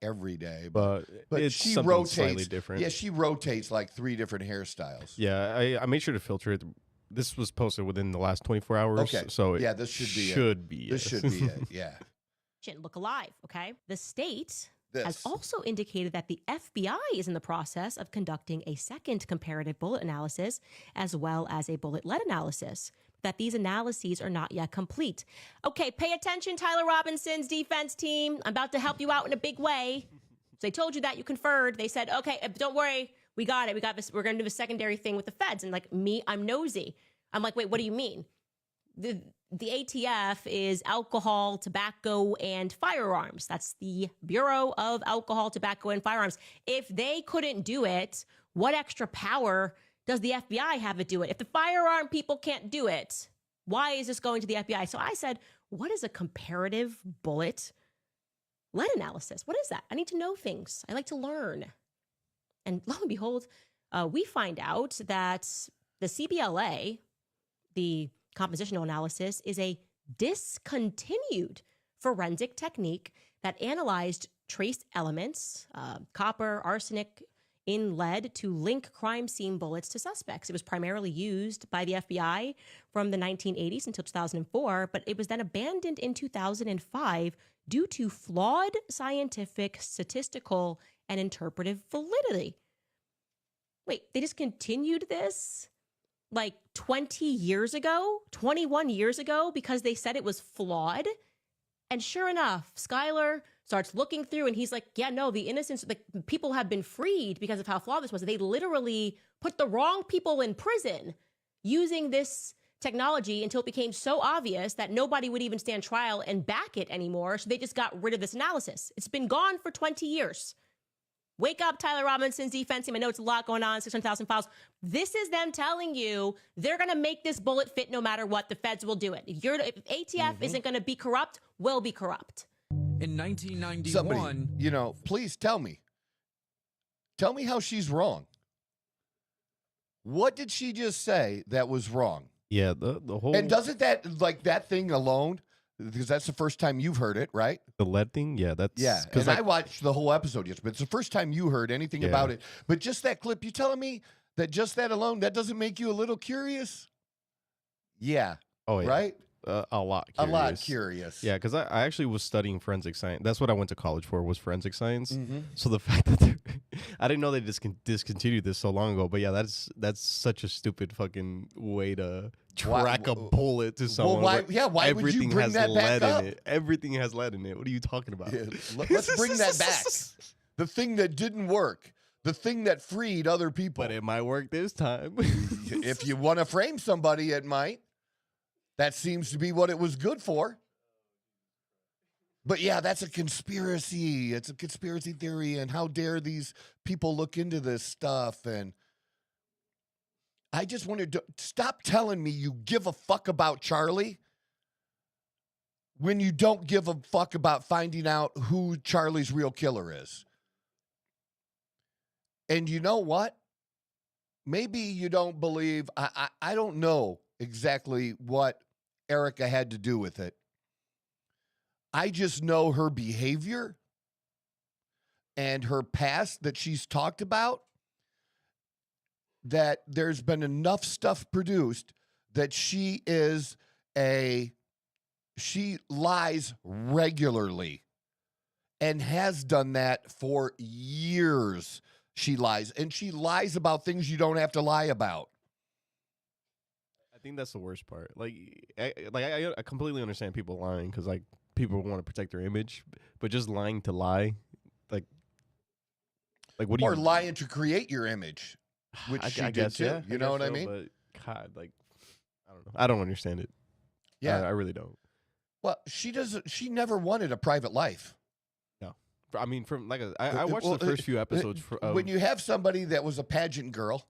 Speaker 1: every day, but
Speaker 3: it's
Speaker 1: she
Speaker 3: something
Speaker 1: rotates
Speaker 3: slightly different.
Speaker 1: Yeah, she rotates like 3 different hairstyles.
Speaker 3: Yeah, I made sure to filter it. This was posted within the last 24 hours.
Speaker 1: Okay.
Speaker 3: So
Speaker 1: this should be
Speaker 3: This
Speaker 1: should be it. Yeah.
Speaker 17: Look alive, okay? The state has also indicated that the FBI is in the process of conducting a second comparative bullet analysis as well as a bullet lead analysis, that these analyses are not yet complete. Okay, pay attention, Tyler Robinson's defense team. I'm about to help you out in a big way. So they told you that, you conferred. They said, okay, don't worry, we got it. We got this. We're going to do a secondary thing with the feds. And like me, I'm nosy. I'm like, wait, what do you mean? The ATF is alcohol, tobacco, and firearms. That's the Bureau of Alcohol, Tobacco, and Firearms. If they couldn't do it, what extra power does the FBI have to do it? If the firearm people can't do it, why is this going to the FBI? So I said, what is a comparative bullet lead analysis? What is that? I need to know things. I like to learn. And lo and behold, we find out that the CBLA, the compositional analysis, is a discontinued forensic technique that analyzed trace elements, copper, arsenic, in lead to link crime scene bullets to suspects. It was primarily used by the FBI from the 1980s until 2004, but it was then abandoned in 2005 due to flawed scientific, statistical, and interpretive validity. Wait, they discontinued this like 20 years ago, 21 years ago, because they said it was flawed? And sure enough, Skylar starts looking through and he's like, yeah, no, the innocents, the people have been freed because of how flawed this was. They literally put the wrong people in prison using this technology until it became so obvious that nobody would even stand trial and back it anymore. So they just got rid of this analysis. It's been gone for 20 years. Wake up, Tyler Robinson's defense team. I know it's a lot going on, 600,000 files. This is them telling you they're going to make this bullet fit no matter what. The feds will do it. If ATF isn't going to be corrupt, we'll be corrupt.
Speaker 18: In 1991...
Speaker 1: Somebody, you know, please tell me. Tell me how she's wrong. What did she just say that was wrong?
Speaker 3: Yeah, the whole...
Speaker 1: And doesn't that, like, that thing alone... Because that's the first time you've heard it, right?
Speaker 3: The lead thing? Yeah, that's...
Speaker 1: Yeah, because I watched the whole episode yesterday, but it's the first time you heard anything about it. But just that clip, you telling me that just that alone, that doesn't make you a little curious? Yeah.
Speaker 3: Oh, yeah.
Speaker 1: Right?
Speaker 3: A lot curious.
Speaker 1: A lot curious.
Speaker 3: Yeah, because I actually was studying forensic science. That's what I went to college for, was forensic science.
Speaker 1: Mm-hmm.
Speaker 3: So the fact that I didn't know they discontinued this so long ago. But yeah, that's such a stupid fucking way to track a bullet to someone.
Speaker 1: Well, why would you bring that back up?
Speaker 3: In it. Everything has lead in it. What are you talking about?
Speaker 1: Yeah, let's bring that back. The thing that didn't work. The thing that freed other people.
Speaker 3: But it might work this time.
Speaker 1: If you want to frame somebody, it might. That seems to be what it was good for. But yeah, that's a conspiracy. It's a conspiracy theory. And how dare these people look into this stuff? And I just wanted to stop telling me you give a fuck about Charlie when you don't give a fuck about finding out who Charlie's real killer is. And you know what? Maybe you don't believe, I don't know exactly what Erica had to do with it. I just know her behavior and her past that she's talked about, that there's been enough stuff produced that she lies regularly and has done that for years. She lies, and she lies about things you don't have to lie about.
Speaker 3: I think that's the worst part. I completely understand people lying because like people want to protect their image, but just lying to lie, like what do you?
Speaker 1: Or lying to create your image, which she did
Speaker 3: guess,
Speaker 1: too.
Speaker 3: Yeah,
Speaker 1: you know what I mean?
Speaker 3: But God, I don't know. I don't understand it.
Speaker 1: Yeah,
Speaker 3: I really don't.
Speaker 1: Well, she doesn't. She never wanted a private life.
Speaker 3: No, I mean, I watched the first few episodes.
Speaker 1: When you have somebody that was a pageant girl,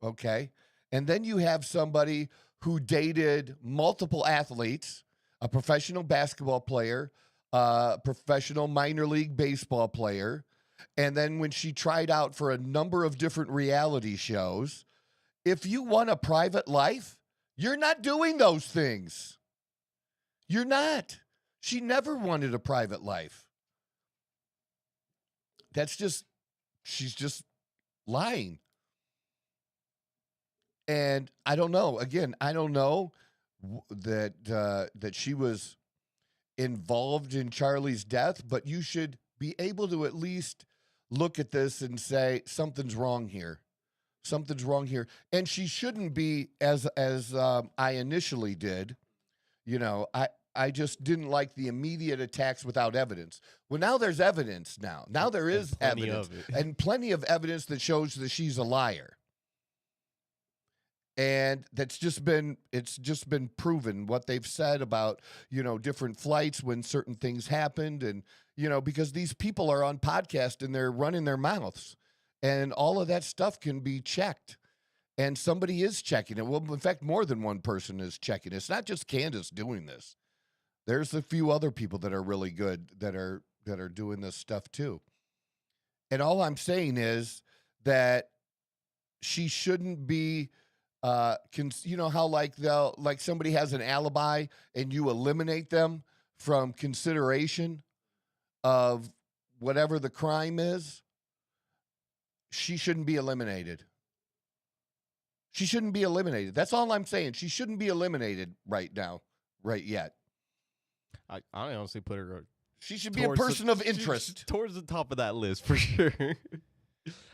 Speaker 1: okay, and then you have somebody who dated multiple athletes, a professional basketball player, a professional minor league baseball player, and then when she tried out for a number of different reality shows, if you want a private life, you're not doing those things. You're not. She never wanted a private life. She's just lying. And I don't know. Again, I don't know that she was involved in Charlie's death, but you should be able to at least look at this and say something's wrong here. Something's wrong here. And she shouldn't be, as I initially did. You know, I just didn't like the immediate attacks without evidence. Well, now there's evidence now. Now there is evidence. And plenty of evidence that shows that she's a liar. And it's just been proven what they've said about, you know, different flights when certain things happened. And, you know, because these people are on podcast and they're running their mouths and all of that stuff can be checked. And somebody is checking it. Well, in fact, more than one person is checking it. It's not just Candace doing this. There's a few other people that are really good that are doing this stuff too. And all I'm saying is that she shouldn't be, you know how like somebody has an alibi and you eliminate them from consideration of whatever the crime is? She shouldn't be eliminated. She shouldn't be eliminated. That's all I'm saying. She shouldn't be eliminated right now, right yet.
Speaker 3: I honestly put her.
Speaker 1: She should be a person of interest.
Speaker 3: Towards the top of that list for sure.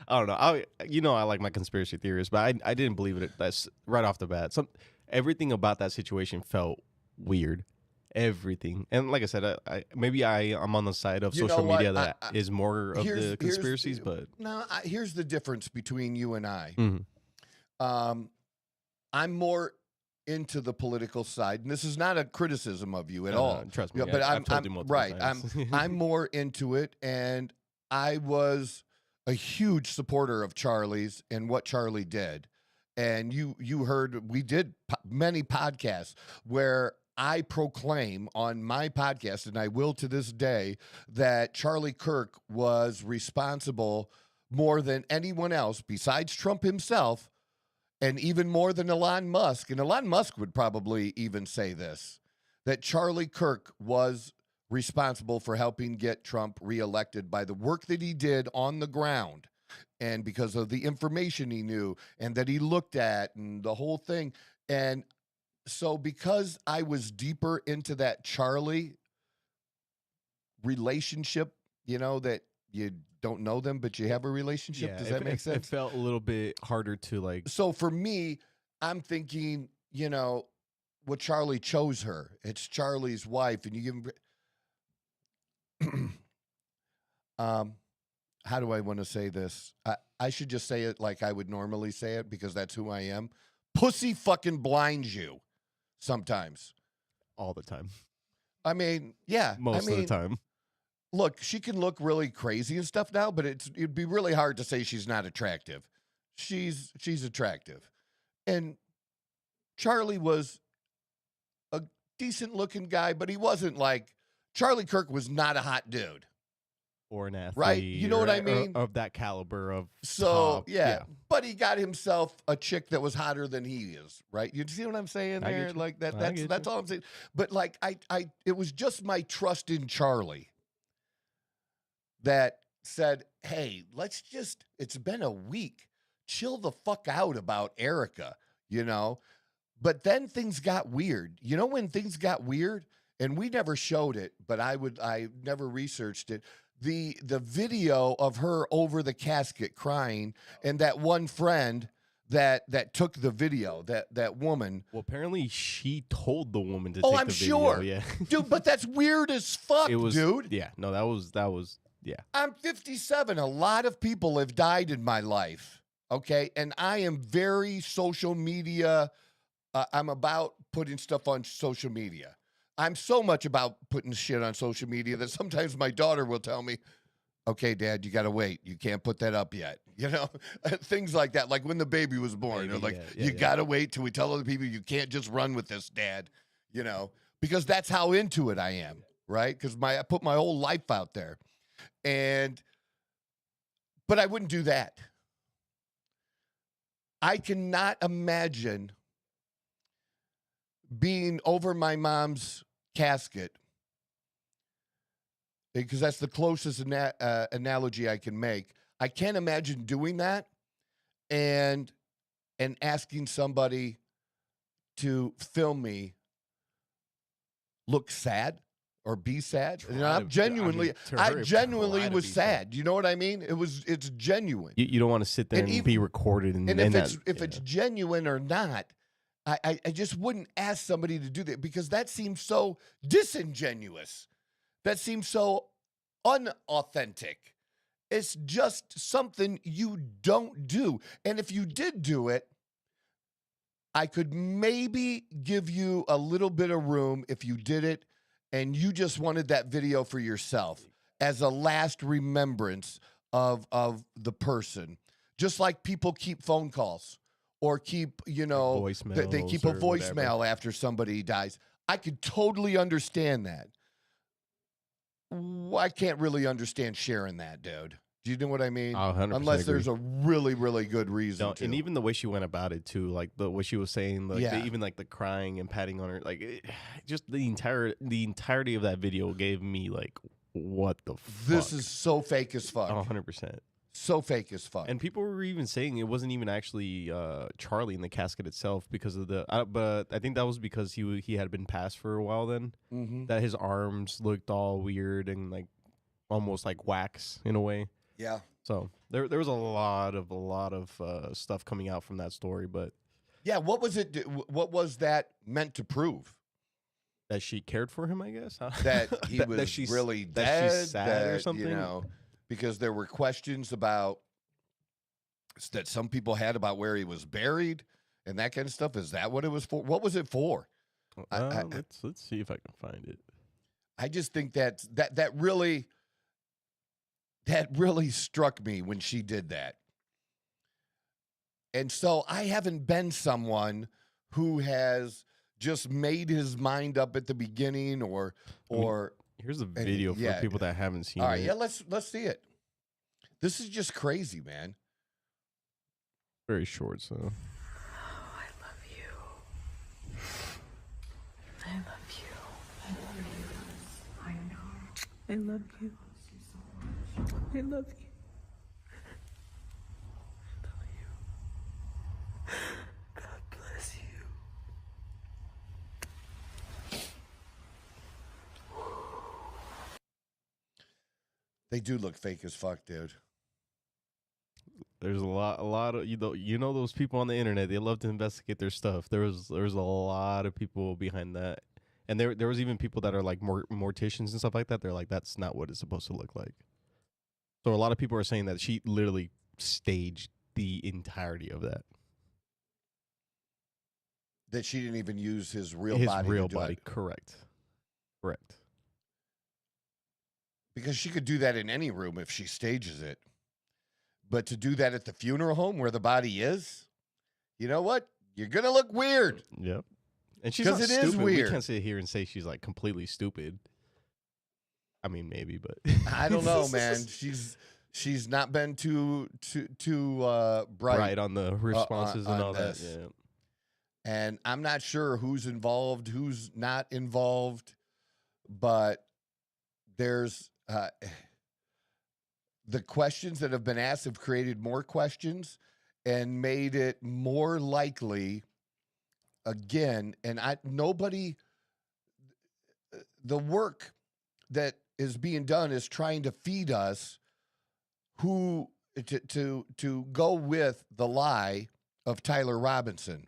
Speaker 3: I don't know. I like my conspiracy theories, but I didn't believe it. That's right off the bat. Everything about that situation felt weird, everything. And like I said, I'm on the side of social media that is more of the conspiracies, but
Speaker 1: no, here's the difference between you and I.
Speaker 3: Mm-hmm.
Speaker 1: I'm more into the political side, and this is not a criticism of you at all.
Speaker 3: Trust me,
Speaker 1: but
Speaker 3: I've told you multiple times.
Speaker 1: I'm more into it, and I was a huge supporter of Charlie's and what Charlie did. And you heard we did many podcasts where I proclaim on my podcast, and I will to this day, that Charlie Kirk was responsible more than anyone else besides Trump himself, and even more than Elon Musk. And Elon Musk would probably even say this, that Charlie Kirk was responsible for helping get Trump reelected by the work that he did on the ground. And because of the information he knew and that he looked at and the whole thing. And so because I was deeper into that Charlie relationship, that you don't know them, but you have a relationship. Does that make sense?
Speaker 3: It felt a little bit harder to like.
Speaker 1: So for me, I'm thinking, what Charlie chose her. It's Charlie's wife. And you give him, how do I want to say this? I should just say it like I would normally say it because that's who I am. Pussy fucking blinds you sometimes.
Speaker 3: All the time.
Speaker 1: I mean, yeah.
Speaker 3: Most of the time.
Speaker 1: Look, she can look really crazy and stuff now, but it'd be really hard to say she's not attractive. She's attractive. And Charlie was a decent looking guy, but he wasn't like, Charlie Kirk was not a hot dude.
Speaker 3: Or an athlete,
Speaker 1: right? You know what I mean?
Speaker 3: Of that caliber of
Speaker 1: top, yeah. But he got himself a chick that was hotter than he is, right? You see what I'm saying there? Like that's all I'm saying. But like it was just my trust in Charlie that said, hey, it's been a week. Chill the fuck out about Erica, But then things got weird. When things got weird, and we never showed it, but I never researched it. The video of her over the casket crying, and that one friend that took the video, that woman.
Speaker 3: Well, apparently she told the woman to take the video.
Speaker 1: Oh, I'm sure.
Speaker 3: Yeah.
Speaker 1: Dude, but that's weird as fuck, dude.
Speaker 3: Yeah, no, that was yeah.
Speaker 1: I'm 57. A lot of people have died in my life, okay? And I am very social media. I'm about putting stuff on social media. I'm so much about putting shit on social media that sometimes my daughter will tell me, okay, Dad, you got to wait. You can't put that up yet. Things like that. Like when the baby was born, you got to wait till we tell other people you can't just run with this, Dad, because that's how into it I am, right? Because I put my whole life out there. But I wouldn't do that. I cannot imagine being over my mom's casket, because that's the closest analogy I can make. I can't imagine doing that and asking somebody to film me look sad or be sad. I genuinely was sad. You know what I mean? It's genuine.
Speaker 3: You don't want to sit there and be recorded and
Speaker 1: if it's genuine or not. I just wouldn't ask somebody to do that because that seems so disingenuous. That seems so unauthentic. It's just something you don't do. And if you did do it, I could maybe give you a little bit of room if you did it and you just wanted that video for yourself as a last remembrance of the person. Just like people keep phone calls. Or keep, they keep a voicemail after somebody dies. I could totally understand that. I can't really understand sharing that, dude. Do you know what I mean?
Speaker 3: 100%
Speaker 1: Unless there's a really, really good reason to.
Speaker 3: And even the way she went about it too, like the way she was saying, even like the crying and patting on her, just the entirety of that video gave me like, what the fuck?
Speaker 1: This is so fake as fuck.
Speaker 3: 100%.
Speaker 1: So fake as fuck.
Speaker 3: And people were even saying it wasn't even actually Charlie in the casket itself because of but I think that was because he had been passed for a while then.
Speaker 1: Mm-hmm.
Speaker 3: That his arms looked all weird and like almost like wax in a way.
Speaker 1: Yeah.
Speaker 3: So there was a lot of stuff coming out from that story, but
Speaker 1: yeah, what was it? What was that meant to prove?
Speaker 3: That she cared for him, I guess. Huh?
Speaker 1: That he was really dead.
Speaker 3: That she's sad or something.
Speaker 1: You know, because there were questions about that some people had about where he was buried and that kind of stuff. Is that what it was for? What was it for?
Speaker 3: Let's see if I can find it.
Speaker 1: I just think that really struck me when she did that. And so I haven't been someone who has just made his mind up at the beginning or
Speaker 3: here's a video for people that haven't seen it.
Speaker 1: All right, yeah, let's see it. This is just crazy, man.
Speaker 3: Very short, so.
Speaker 18: Oh, I love you. I love you. I love you. I know. I love you. I love you. God bless you.
Speaker 1: They do look fake as fuck, dude.
Speaker 3: There's a lot of you know those people on the internet. They love to investigate their stuff. There was a lot of people behind that, and there was even people that are like morticians and stuff like that. They're like, that's not what it's supposed to look like. So a lot of people are saying that she literally staged the entirety of that.
Speaker 1: That she didn't even use his real body. His
Speaker 3: real body, correct.
Speaker 1: Because she could do that in any room if she stages it. But to do that at the funeral home where the body is, you know what? You're going to look weird.
Speaker 3: Yep. And she's not stupid. It is weird. We can't sit here and say she's like completely stupid. I mean, maybe, but
Speaker 1: I don't know, man. She's not been too bright
Speaker 3: on the responses and all this. That. Yeah.
Speaker 1: And I'm not sure who's involved, who's not involved, but there's the questions that have been asked have created more questions and made it more likely again. And the work that is being done is trying to feed us who to go with the lie of Tyler Robinson.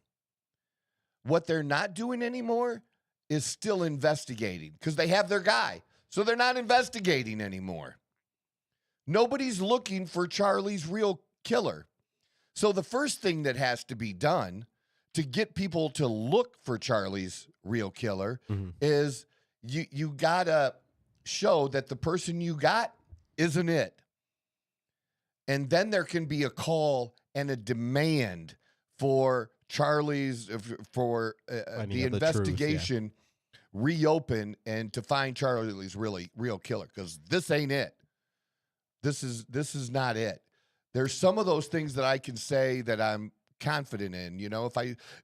Speaker 1: What they're not doing anymore is still investigating because they have their guy. So they're not investigating anymore. Nobody's looking for Charlie's real killer. So the first thing that has to be done to get people to look for Charlie's real killer is you gotta show that the person you got isn't it. And then there can be a call and a demand for Charlie's, for the investigation reopen and to find Charlie's real killer, because this ain't it. This is not it. There's some of those things that I can say that I'm confident in. You know,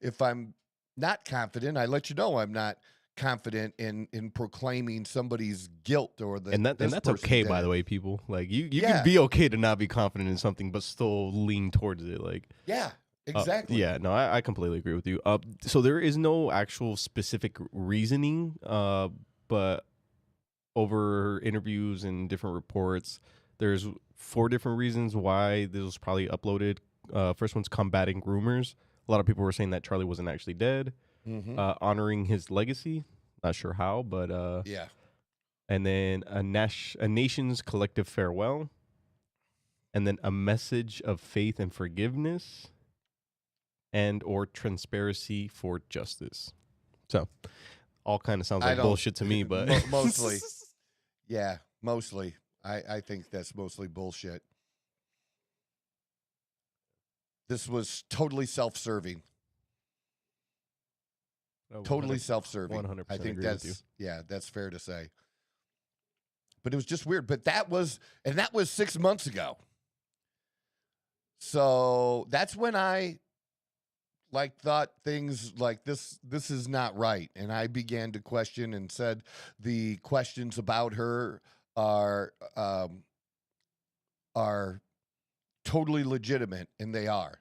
Speaker 1: if I'm not confident, I let you know I'm not confident in proclaiming somebody's guilt or the
Speaker 3: and that's okay, by the way, people. Like you can be okay to not be confident in something but still lean towards it. Like
Speaker 1: exactly.
Speaker 3: No, I completely agree with you. So there is no actual specific reasoning, but over interviews and different reports, there's 4 different reasons why this was probably uploaded. First one's combating rumors. A lot of people were saying that Charlie wasn't actually dead. Honoring his legacy. Not sure how, but And then a nation's collective farewell. And then a message of faith and forgiveness. And or transparency for justice. So, all kind of sounds like bullshit to me, but
Speaker 1: mostly, mostly. I think that's mostly bullshit. This was totally self-serving. Totally self-serving.
Speaker 3: 100%.
Speaker 1: I think
Speaker 3: agree with you.
Speaker 1: that's fair to say. But it was just weird. But that was 6 months ago. So that's when I thought things like this is not right. And I began to question and said the questions about her are totally legitimate, and they are.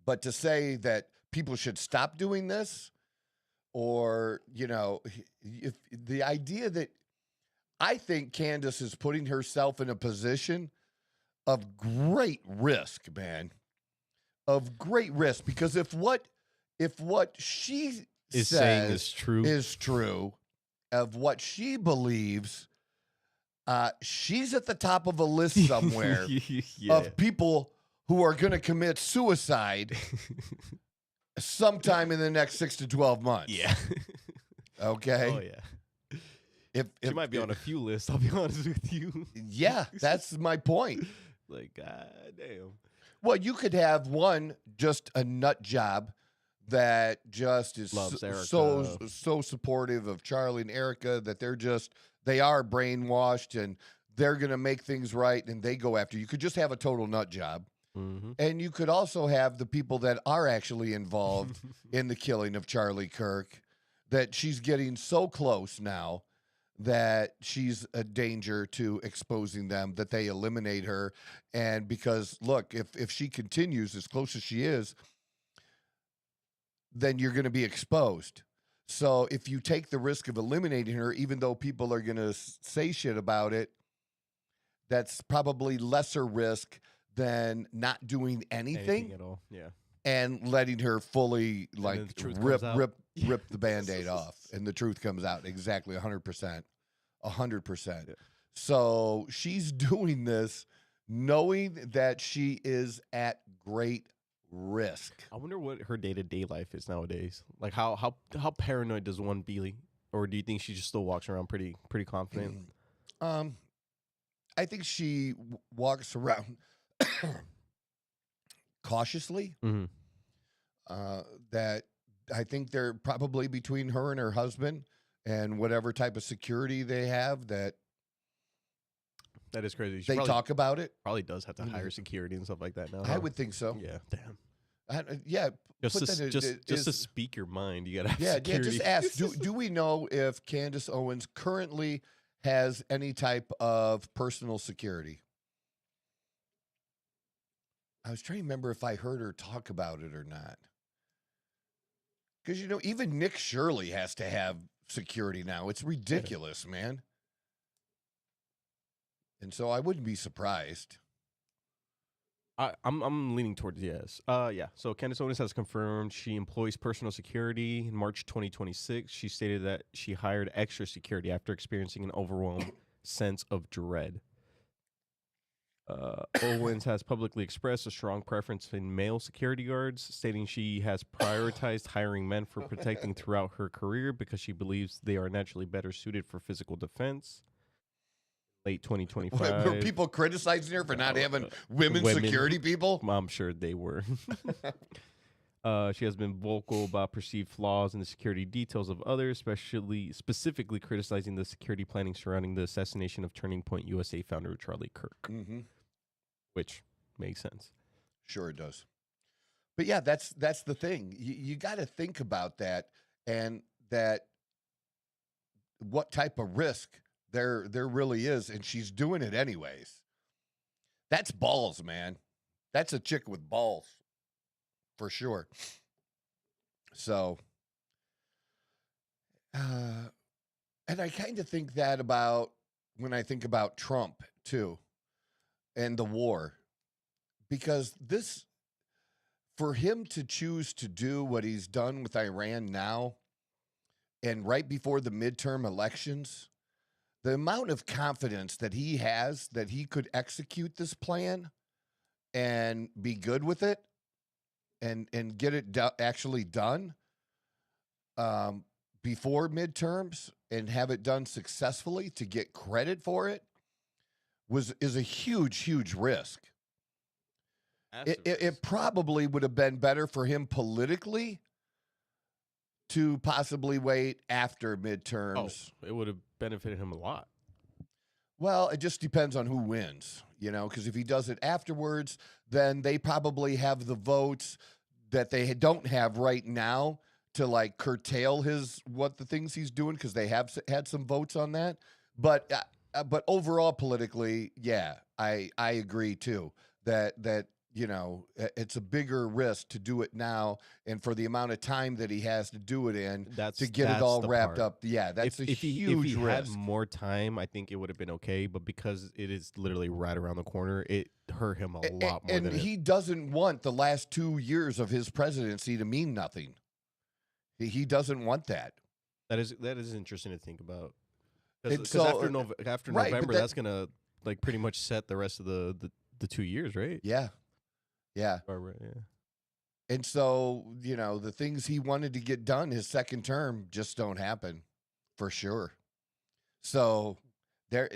Speaker 1: But to say that people should stop doing this, or, you know, if the idea that I think Candace is putting herself in a position of great risk, man, of great risk, because if what she
Speaker 3: saying
Speaker 1: is true of what she believes, she's at the top of a list somewhere of people who are going to commit suicide sometime in the next 6 to 12 months.
Speaker 3: Yeah.
Speaker 1: Okay.
Speaker 3: Oh yeah. She might be on a few lists. I'll be honest with you.
Speaker 1: Yeah, that's my point.
Speaker 3: Like, god damn.
Speaker 1: Well, you could have just a nut job that just is so supportive of Charlie and Erica that they are brainwashed and they're going to make things right and they go after you. You could just have a total nut job.
Speaker 3: Mm-hmm.
Speaker 1: And you could also have the people that are actually involved in the killing of Charlie Kirk, that she's getting so close now that she's a danger to exposing them, that they eliminate her. And because, look, if she continues as close as she is, then you're going to be exposed. So if you take the risk of eliminating her, even though people are going to say shit about it, that's probably lesser risk than not doing anything
Speaker 3: at all. Yeah.
Speaker 1: And letting her fully rip the Band-Aid off, and the truth comes out. Exactly, 100%. 100%.
Speaker 3: Yeah.
Speaker 1: So she's doing this knowing that she is at great risk.
Speaker 3: I wonder what her day-to-day life is nowadays. Like how paranoid does one be, or do you think she just still walks around pretty confident?
Speaker 1: I think she walks around cautiously.
Speaker 3: Mm-hmm.
Speaker 1: That I think they're probably between her and her husband and whatever type of security they have, that
Speaker 3: is crazy.
Speaker 1: They talk about it.
Speaker 3: Probably does have to hire security and stuff like that now.
Speaker 1: I would think so.
Speaker 3: Yeah. Damn.
Speaker 1: Yeah.
Speaker 3: Just to speak your mind, you gotta have security.
Speaker 1: Just ask. Do we know if Candace Owens currently has any type of personal security? I was trying to remember if I heard her talk about it or not. Because, even Nick Shirley has to have security now. It's ridiculous, man. And so I wouldn't be surprised.
Speaker 3: I'm leaning towards yes. Yeah. So Candace Owens has confirmed she employs personal security. In March 2026, she stated that she hired extra security after experiencing an overwhelming sense of dread. Owens has publicly expressed a strong preference in male security guards, stating she has prioritized hiring men for protecting throughout her career because she believes they are naturally better suited for physical defense. Late 2025.
Speaker 1: Were people criticizing her for not having women security people?
Speaker 3: I'm sure they were. She has been vocal about perceived flaws in the security details of others, specifically criticizing the security planning surrounding the assassination of Turning Point USA founder Charlie Kirk, which makes sense.
Speaker 1: Sure it does. But yeah, that's the thing. You got to think about that, and that what type of risk there really is, and she's doing it anyways. That's balls, man. That's a chick with balls. For sure. So, and I kind of think that about when I think about Trump too, and the war, because for him to choose to do what he's done with Iran now, and right before the midterm elections, the amount of confidence that he has that he could execute this plan and be good with it, and get it actually done before midterms and have it done successfully to get credit for it is a huge risk. It probably would have been better for him politically to possibly wait after midterms.
Speaker 3: Oh, it would have benefited him a lot.
Speaker 1: Well, it just depends on who wins, because if he does it afterwards, then they probably have the votes that they don't have right now to curtail the things he's doing, because they have had some votes on that. But overall politically, yeah, I agree too that it's a bigger risk to do it now, and for the amount of time that he has to do it in to get it all wrapped up. Yeah, that's a huge
Speaker 3: if he
Speaker 1: risk.
Speaker 3: had more time, I think it would have been okay. But because it is literally right around the corner, it hurt him a lot more.
Speaker 1: And he doesn't want the last 2 years of his presidency to mean nothing. He doesn't want that.
Speaker 3: That is interesting to think about. Because
Speaker 1: So,
Speaker 3: after
Speaker 1: right, but
Speaker 3: November,
Speaker 1: that-
Speaker 3: that's gonna like pretty much set the rest of the 2 years, right?
Speaker 1: Yeah. Yeah.
Speaker 3: Right, yeah.
Speaker 1: And so, the things he wanted to get done his second term just don't happen for sure. So it'll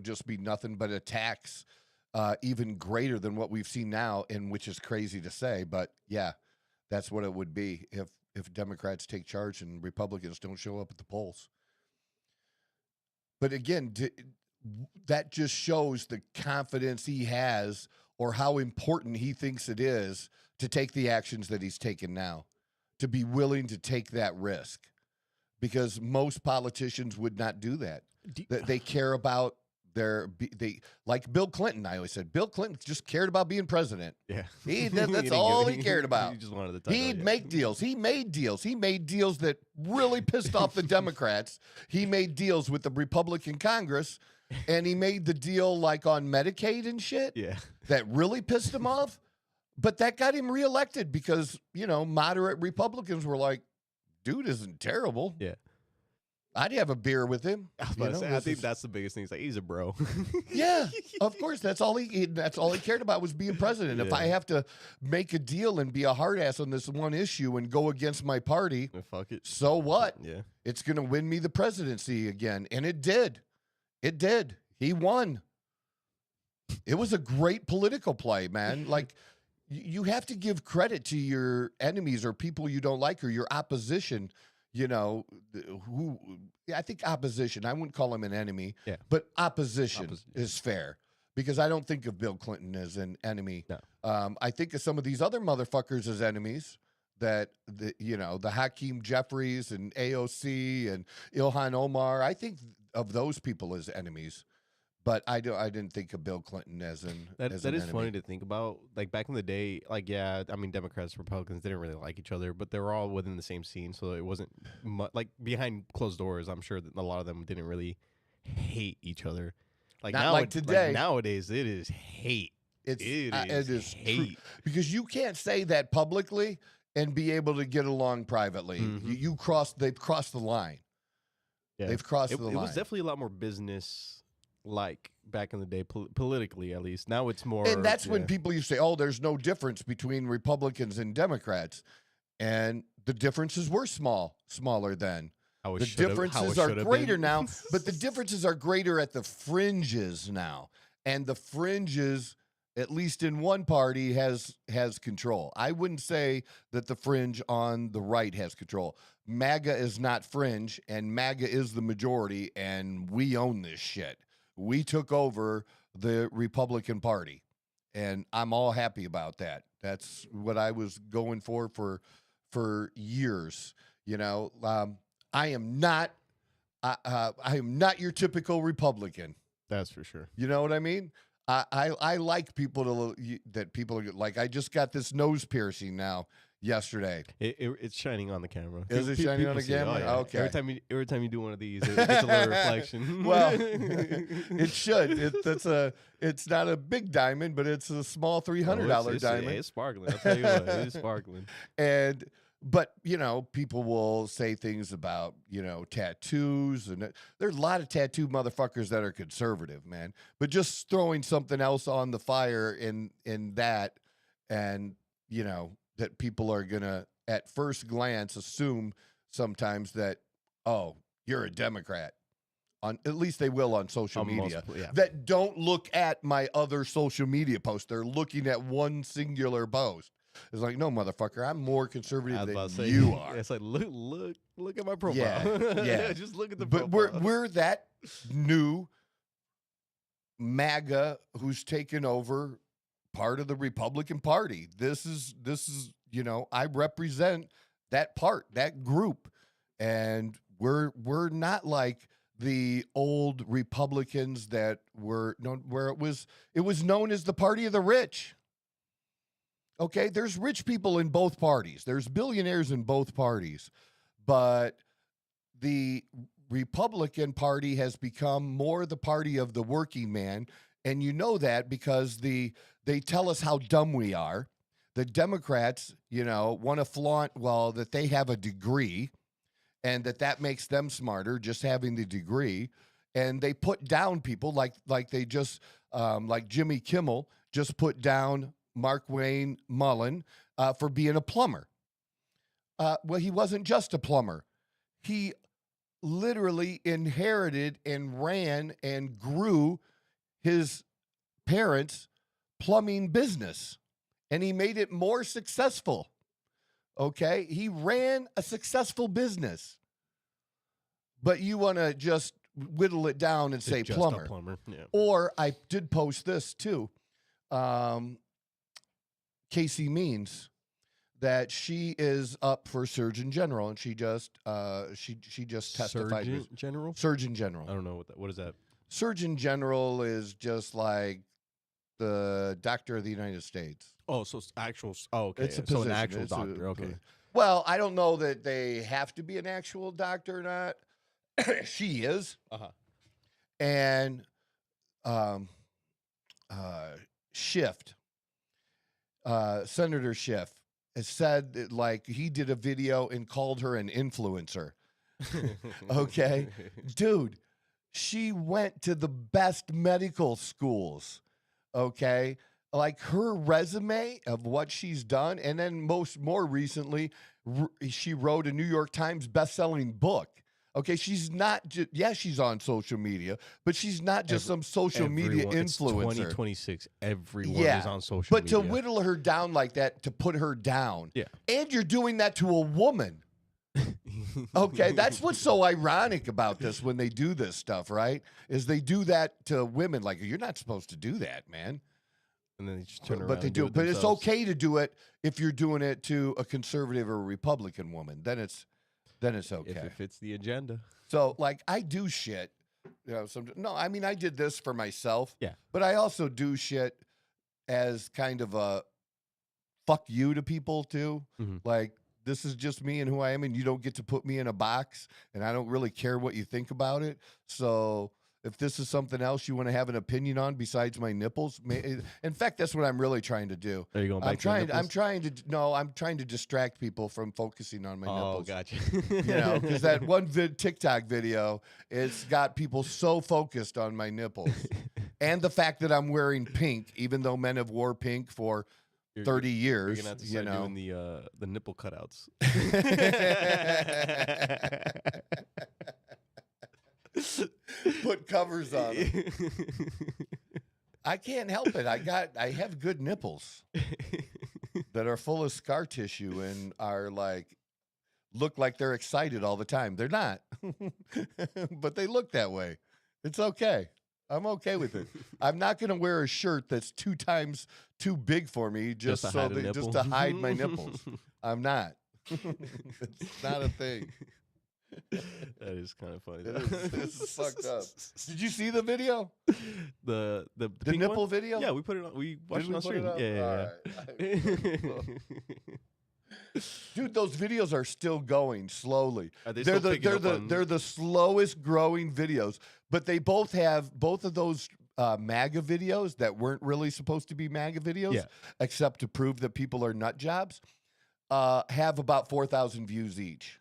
Speaker 1: just be nothing but attacks, even greater than what we've seen now, and which is crazy to say, but yeah, that's what it would be if Democrats take charge and Republicans don't show up at the polls. But again, that just shows the confidence he has, or how important he thinks it is to take the actions that he's taken now, to be willing to take that risk, because most politicians would not do that. They care about like Bill Clinton. I always said Bill Clinton just cared about being president.
Speaker 3: Yeah,
Speaker 1: that's all he cared about.
Speaker 3: He just wanted the title,
Speaker 1: He'd make deals. He made deals. He made deals that really pissed off the Democrats. He made deals with the Republican Congress, and he made the deal like on Medicaid and shit.
Speaker 3: Yeah,
Speaker 1: that really pissed him off. But that got him reelected because moderate Republicans were like, "Dude isn't terrible."
Speaker 3: Yeah.
Speaker 1: I'd have a beer with him.
Speaker 3: I think that's the biggest thing. He's like, he's a bro.
Speaker 1: Yeah, of course. That's all he cared about was being president.
Speaker 3: Yeah.
Speaker 1: If I have to make a deal and be a hard ass on this one issue and go against my party,
Speaker 3: fuck it.
Speaker 1: So what?
Speaker 3: Yeah,
Speaker 1: it's gonna win me the presidency again, and it did. It did. He won. It was a great political play, man. Like, you have to give credit to your enemies or people you don't like or your opposition. I think opposition, I wouldn't call him an enemy, but opposition is fair, because I don't think of Bill Clinton as an enemy.
Speaker 3: No.
Speaker 1: I think of some of these other motherfuckers as enemies, that the Hakeem Jeffries and AOC and Ilhan Omar. I think of those people as enemies. But I didn't think of Bill Clinton as an
Speaker 3: that
Speaker 1: is
Speaker 3: enemy. Funny to think about. Like back in the day, Democrats, Republicans didn't really like each other, but they were all within the same scene, so it wasn't like behind closed doors. I'm sure that a lot of them didn't really hate each other. Like
Speaker 1: Not
Speaker 3: now,
Speaker 1: like today.
Speaker 3: Like nowadays, it is hate. It is hate.
Speaker 1: Because you can't say that publicly and be able to get along privately.
Speaker 3: Mm-hmm.
Speaker 1: They've crossed the line.
Speaker 3: Yeah.
Speaker 1: They've crossed the line.
Speaker 3: It was definitely a lot more business. Like back in the day, politically at least. Now it's more,
Speaker 1: and that's when people used to say, "Oh, there's no difference between Republicans and Democrats," and the differences were smaller then. The differences are greater now, but the differences are greater at the fringes now, and the fringes, at least in one party, has control. I wouldn't say that the fringe on the right has control. MAGA is not fringe, and MAGA is the majority, and we own this shit. We took over the Republican Party, and I'm all happy about that. That's what I was going for years. I am not your typical Republican.
Speaker 3: That's for sure.
Speaker 1: You know what I mean? I like people that people are like. I just got this nose piercing now yesterday.
Speaker 3: It's shining on the camera.
Speaker 1: Is it shining on the
Speaker 3: see it.
Speaker 1: camera?
Speaker 3: Oh, yeah.
Speaker 1: Okay.
Speaker 3: Every time you do one of these, it gets a little reflection.
Speaker 1: Well, it should. It's not a big diamond, but it's a small $300 diamond.
Speaker 3: It's sparkling. I'll tell you what, it is sparkling.
Speaker 1: But people will say things about tattoos, and there's a lot of tattoo motherfuckers that are conservative, man. But just throwing something else on the fire in that, and that people are gonna at first glance assume sometimes that, oh, you're a Democrat. At least they will on social media. That don't look at my other social media posts. They're looking at one singular post. It's like, no, motherfucker, I'm more conservative than you are.
Speaker 3: It's like, look at my profile.
Speaker 1: Yeah.
Speaker 3: Just look at the profile.
Speaker 1: But we're that new MAGA who's taken over part of the Republican Party. This is I represent that group, and we're not like the old Republicans that were known, where it was known as the party of the rich. Okay, there's rich people in both parties. There's billionaires in both parties, but the Republican Party has become more the party of the working man, and you know that because they tell us how dumb we are. the Democrats, want to flaunt, that they have a degree and that makes them smarter, just having the degree. And they put down people like they just, like Jimmy Kimmel just put down Mark Wayne Mullen for being a plumber. Well, he wasn't just a plumber. He literally inherited and ran and grew his parents' plumbing business, and he made it more successful. Okay? He ran a successful business. But you want to just whittle it down and say
Speaker 3: just
Speaker 1: plumber.
Speaker 3: A plumber. Yeah.
Speaker 1: Or I did post this too. Casey Means, that she is up for Surgeon General, and she just testified. Surgeon General.
Speaker 3: I don't know what is that.
Speaker 1: Surgeon General is just like the doctor of the United States.
Speaker 3: Oh, so it's actual. Oh, okay.
Speaker 1: It's a
Speaker 3: so
Speaker 1: position.
Speaker 3: an actual
Speaker 1: It's
Speaker 3: doctor. Okay.
Speaker 1: Well, I don't know that they have to be an actual doctor or not. She is. And Senator Schiff has said that, like, he did a video and called her an influencer. Okay? Dude, she went to the best medical schools. Okay? Like, her resume of what she's done, and then more recently, she wrote a New York Times best-selling book. Okay, she's not just, she's on social media, but she's not just some social media influencer.
Speaker 3: It's 2026. Everyone is on social media.
Speaker 1: But to whittle her down like that, to put her down, and you're doing that to a woman. Okay, that's what's so ironic about this when they do this stuff, right? Is they do that to women. Like, you're not supposed to do that, man.
Speaker 3: And then they just turn around.
Speaker 1: But they do it. But it's okay to do it if you're doing it to a conservative or a Republican woman. Then it's okay.
Speaker 3: If it fits the agenda.
Speaker 1: So, like, I do shit. I mean, I did this for myself.
Speaker 3: Yeah.
Speaker 1: But I also do shit as kind of a fuck you to people, too.
Speaker 3: Mm-hmm.
Speaker 1: Like, this is just me and who I am, and you don't get to put me in a box, and I don't really care what you think about it. So if this is something else you want to have an opinion on besides my nipples, in fact, that's what I'm really trying to do.
Speaker 3: Are you going back to your nipples?
Speaker 1: I'm trying to distract people from focusing on my nipples.
Speaker 3: Oh, gotcha.
Speaker 1: Because that one TikTok video, it's got people so focused on my nipples. And the fact that I'm wearing pink, even though men have wore pink for 30 years.
Speaker 3: You're going to have to start doing the nipple cutouts.
Speaker 1: Put covers on them. I can't help it. I have good nipples that are full of scar tissue and are look like they're excited all the time. They're not, but they look that way. It's okay. I'm okay with it. I'm not going to wear a shirt that's 2 times too big for me just to hide my nipples. I'm not. It's not a thing.
Speaker 3: That is kind of funny.
Speaker 1: It's fucked up. Did you see the video?
Speaker 3: The
Speaker 1: nipple video?
Speaker 3: Yeah, we put it on. We watched it on stream. Yeah.
Speaker 1: Dude, those videos are still going slowly.
Speaker 3: Are they
Speaker 1: they're
Speaker 3: still
Speaker 1: the slowest growing videos, but they both have both of those MAGA videos that weren't really supposed to be MAGA videos, except to prove that people are nut jobs, have about 4,000 views each.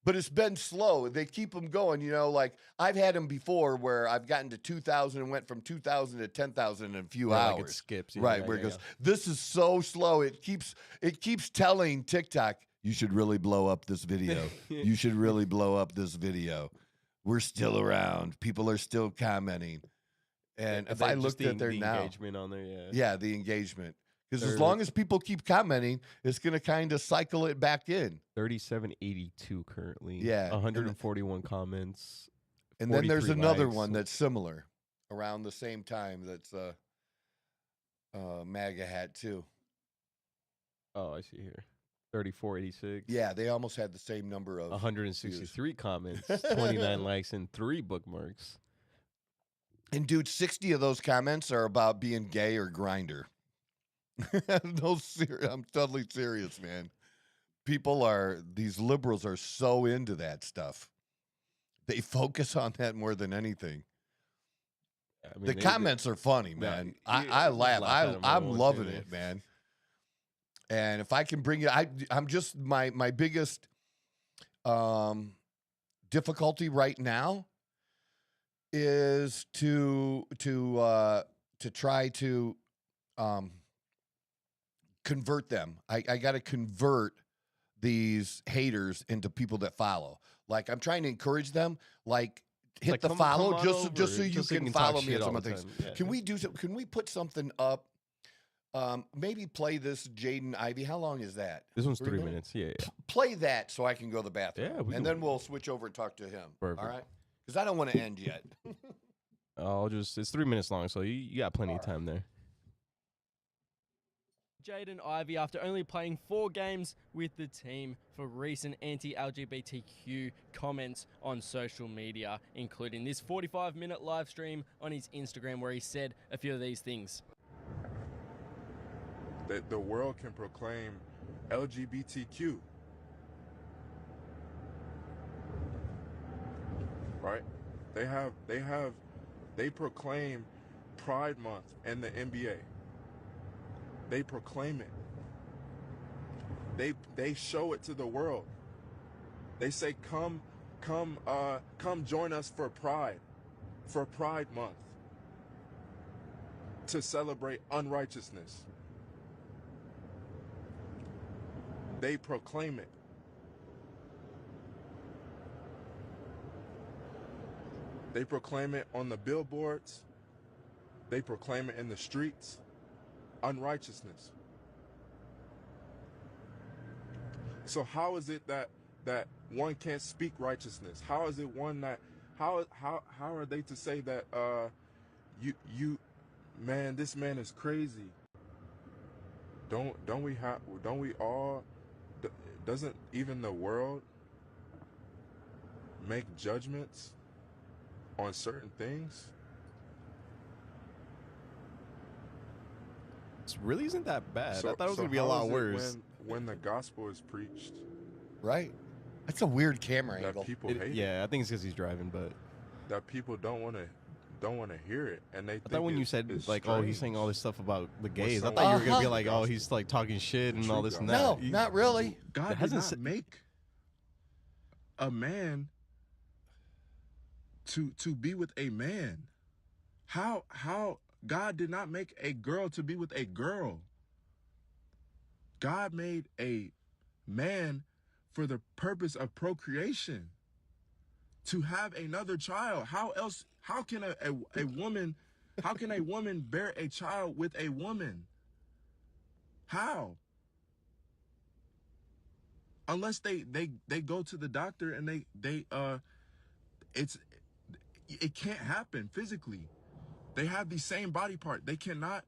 Speaker 1: But it's been slow. They keep them going. Like I've had them before where I've gotten to 2,000 and went from 2,000 to 10,000 in a few hours.
Speaker 3: Like it skips.
Speaker 1: Right, where it goes, this is so slow. It keeps telling TikTok, you should really blow up this video. You should really blow up this video. We're still around. People are still commenting. And if I looked at their now.
Speaker 3: The engagement on there,
Speaker 1: Yeah, the engagement. Because as long as people keep commenting, it's going to kind of cycle it back in.
Speaker 3: 3782 currently.
Speaker 1: Yeah.
Speaker 3: 141 comments.
Speaker 1: And then there's another one that's similar around the same time that's MAGA hat too.
Speaker 3: Oh, I see here. 3486.
Speaker 1: Yeah, they almost had the same number of
Speaker 3: 163 comments, 29 likes, and 3 bookmarks.
Speaker 1: And dude, 60 of those comments are about being gay or grinder. I'm totally serious, man. These liberals are so into that stuff. They focus on that more than anything. The comments are funny, man. I laugh. I'm loving it, man. And if I can bring it, I'm just my biggest difficulty right now is to try to convert them. I got to convert these haters into people that follow. Like, I'm trying to encourage them. Like, hit
Speaker 3: Like,
Speaker 1: the
Speaker 3: come
Speaker 1: follow
Speaker 3: on
Speaker 1: just
Speaker 3: over,
Speaker 1: so you
Speaker 3: just so you
Speaker 1: can
Speaker 3: can talk
Speaker 1: follow me
Speaker 3: shit
Speaker 1: on some
Speaker 3: all
Speaker 1: of
Speaker 3: the
Speaker 1: things.
Speaker 3: time. Yeah.
Speaker 1: Can we do? Can we put something up? Maybe play this Jaden Ivey. How long is that?
Speaker 3: This one's 3 minutes. Yeah.
Speaker 1: Play that so I can go to the bathroom.
Speaker 3: Yeah, we
Speaker 1: and
Speaker 3: can-
Speaker 1: then we'll switch over and talk to him.
Speaker 3: Perfect.
Speaker 1: All right? Because I don't want to end yet.
Speaker 3: It's 3 minutes long, so you got plenty of time there.
Speaker 19: Jaden Ivey, after only playing 4 games with the team, for recent anti-LGBTQ comments on social media, including this 45-minute live stream on his Instagram where he said a few of these things.
Speaker 20: That the world can proclaim LGBTQ. Right? They proclaim Pride Month and the NBA. They proclaim it. They show it to the world. They say, come join us for Pride Month, to celebrate unrighteousness. They proclaim it. They proclaim it on the billboards. They proclaim it in the streets. Unrighteousness. So how is it that one can't speak righteousness? How is it one that how are they to say that man, this man is crazy? Don't we all, doesn't even the world make judgments on certain things?
Speaker 3: It really isn't that bad. I thought it was
Speaker 20: so
Speaker 3: gonna be a
Speaker 20: how
Speaker 3: lot
Speaker 20: is it
Speaker 3: worse.
Speaker 20: when the gospel is preached.
Speaker 1: Right. That's a weird camera
Speaker 20: That
Speaker 1: angle.
Speaker 20: people hate it.
Speaker 3: Yeah, I think it's because he's driving, but
Speaker 20: That people don't want to hear it, and they.
Speaker 3: I thought when you said
Speaker 20: it's
Speaker 3: like, oh, he's
Speaker 20: strange.
Speaker 3: saying all this stuff about the
Speaker 20: When
Speaker 3: gays, I
Speaker 20: someone-
Speaker 3: thought you were gonna be
Speaker 1: Uh-huh.
Speaker 3: like, oh, he's like talking shit and all this and that.
Speaker 1: No, not really.
Speaker 20: God did
Speaker 3: hasn't
Speaker 20: not
Speaker 3: said-
Speaker 20: make a man to be with a man. How God did not make a girl to be with a girl. God made a man for the purpose of procreation, to have another child. How else? How can a woman? How can a woman bear a child with a woman? How? Unless they go to the doctor and it can't happen physically. They have the same body part. They cannot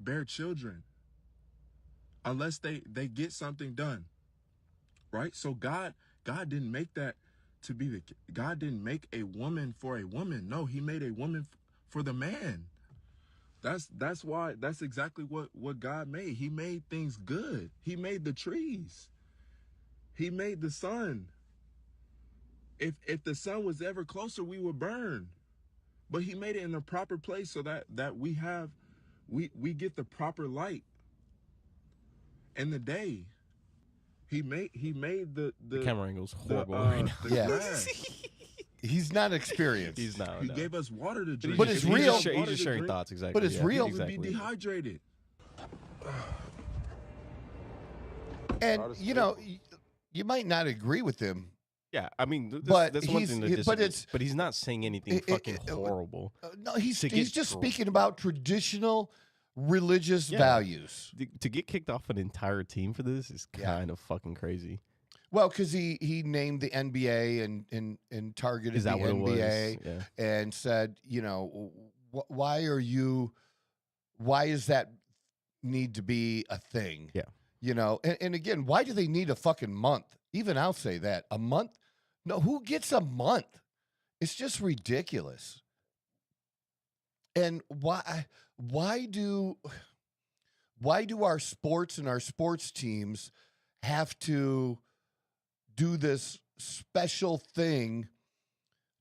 Speaker 20: bear children unless they get something done. Right? So God didn't make that to be God didn't make a woman for a woman. No, he made a woman for the man. That's why, that's exactly what God made. He made things good. He made the trees. He made the sun. If the sun was ever closer, we would burn. But he made it in the proper place so that we get the proper light in the day. He made the
Speaker 3: camera angle's horrible right now.
Speaker 20: the
Speaker 1: Yeah.
Speaker 20: grass.
Speaker 1: He's not experienced.
Speaker 3: He's not.
Speaker 20: He
Speaker 3: no.
Speaker 20: gave us water to drink.
Speaker 1: But it's
Speaker 3: He's
Speaker 1: real.
Speaker 3: just
Speaker 20: Water to
Speaker 3: sharing
Speaker 20: drink.
Speaker 3: thoughts, exactly.
Speaker 1: But it's
Speaker 3: yeah,
Speaker 1: real.
Speaker 20: We would be
Speaker 3: Exactly.
Speaker 20: dehydrated.
Speaker 1: And you might not agree with him.
Speaker 3: Yeah, I mean,
Speaker 1: But
Speaker 3: that's one
Speaker 1: he's-
Speaker 3: thing to
Speaker 1: but
Speaker 3: disagree.
Speaker 1: it's-
Speaker 3: But he's not saying anything fucking horrible.
Speaker 1: No, he's
Speaker 3: To get
Speaker 1: just
Speaker 3: dr-
Speaker 1: speaking about traditional religious
Speaker 3: Yeah.
Speaker 1: values.
Speaker 3: To get kicked off an entire team for this is kind of fucking crazy.
Speaker 1: Well, because he named the NBA and targeted
Speaker 3: Is that
Speaker 1: the
Speaker 3: what it was?
Speaker 1: NBA
Speaker 3: Yeah.
Speaker 1: and said, why does that need to be a thing?
Speaker 3: Yeah.
Speaker 1: And again, why do they need a fucking month? Even I'll say that. A month? No, who gets a month? It's just ridiculous. And why do our sports and our sports teams have to do this special thing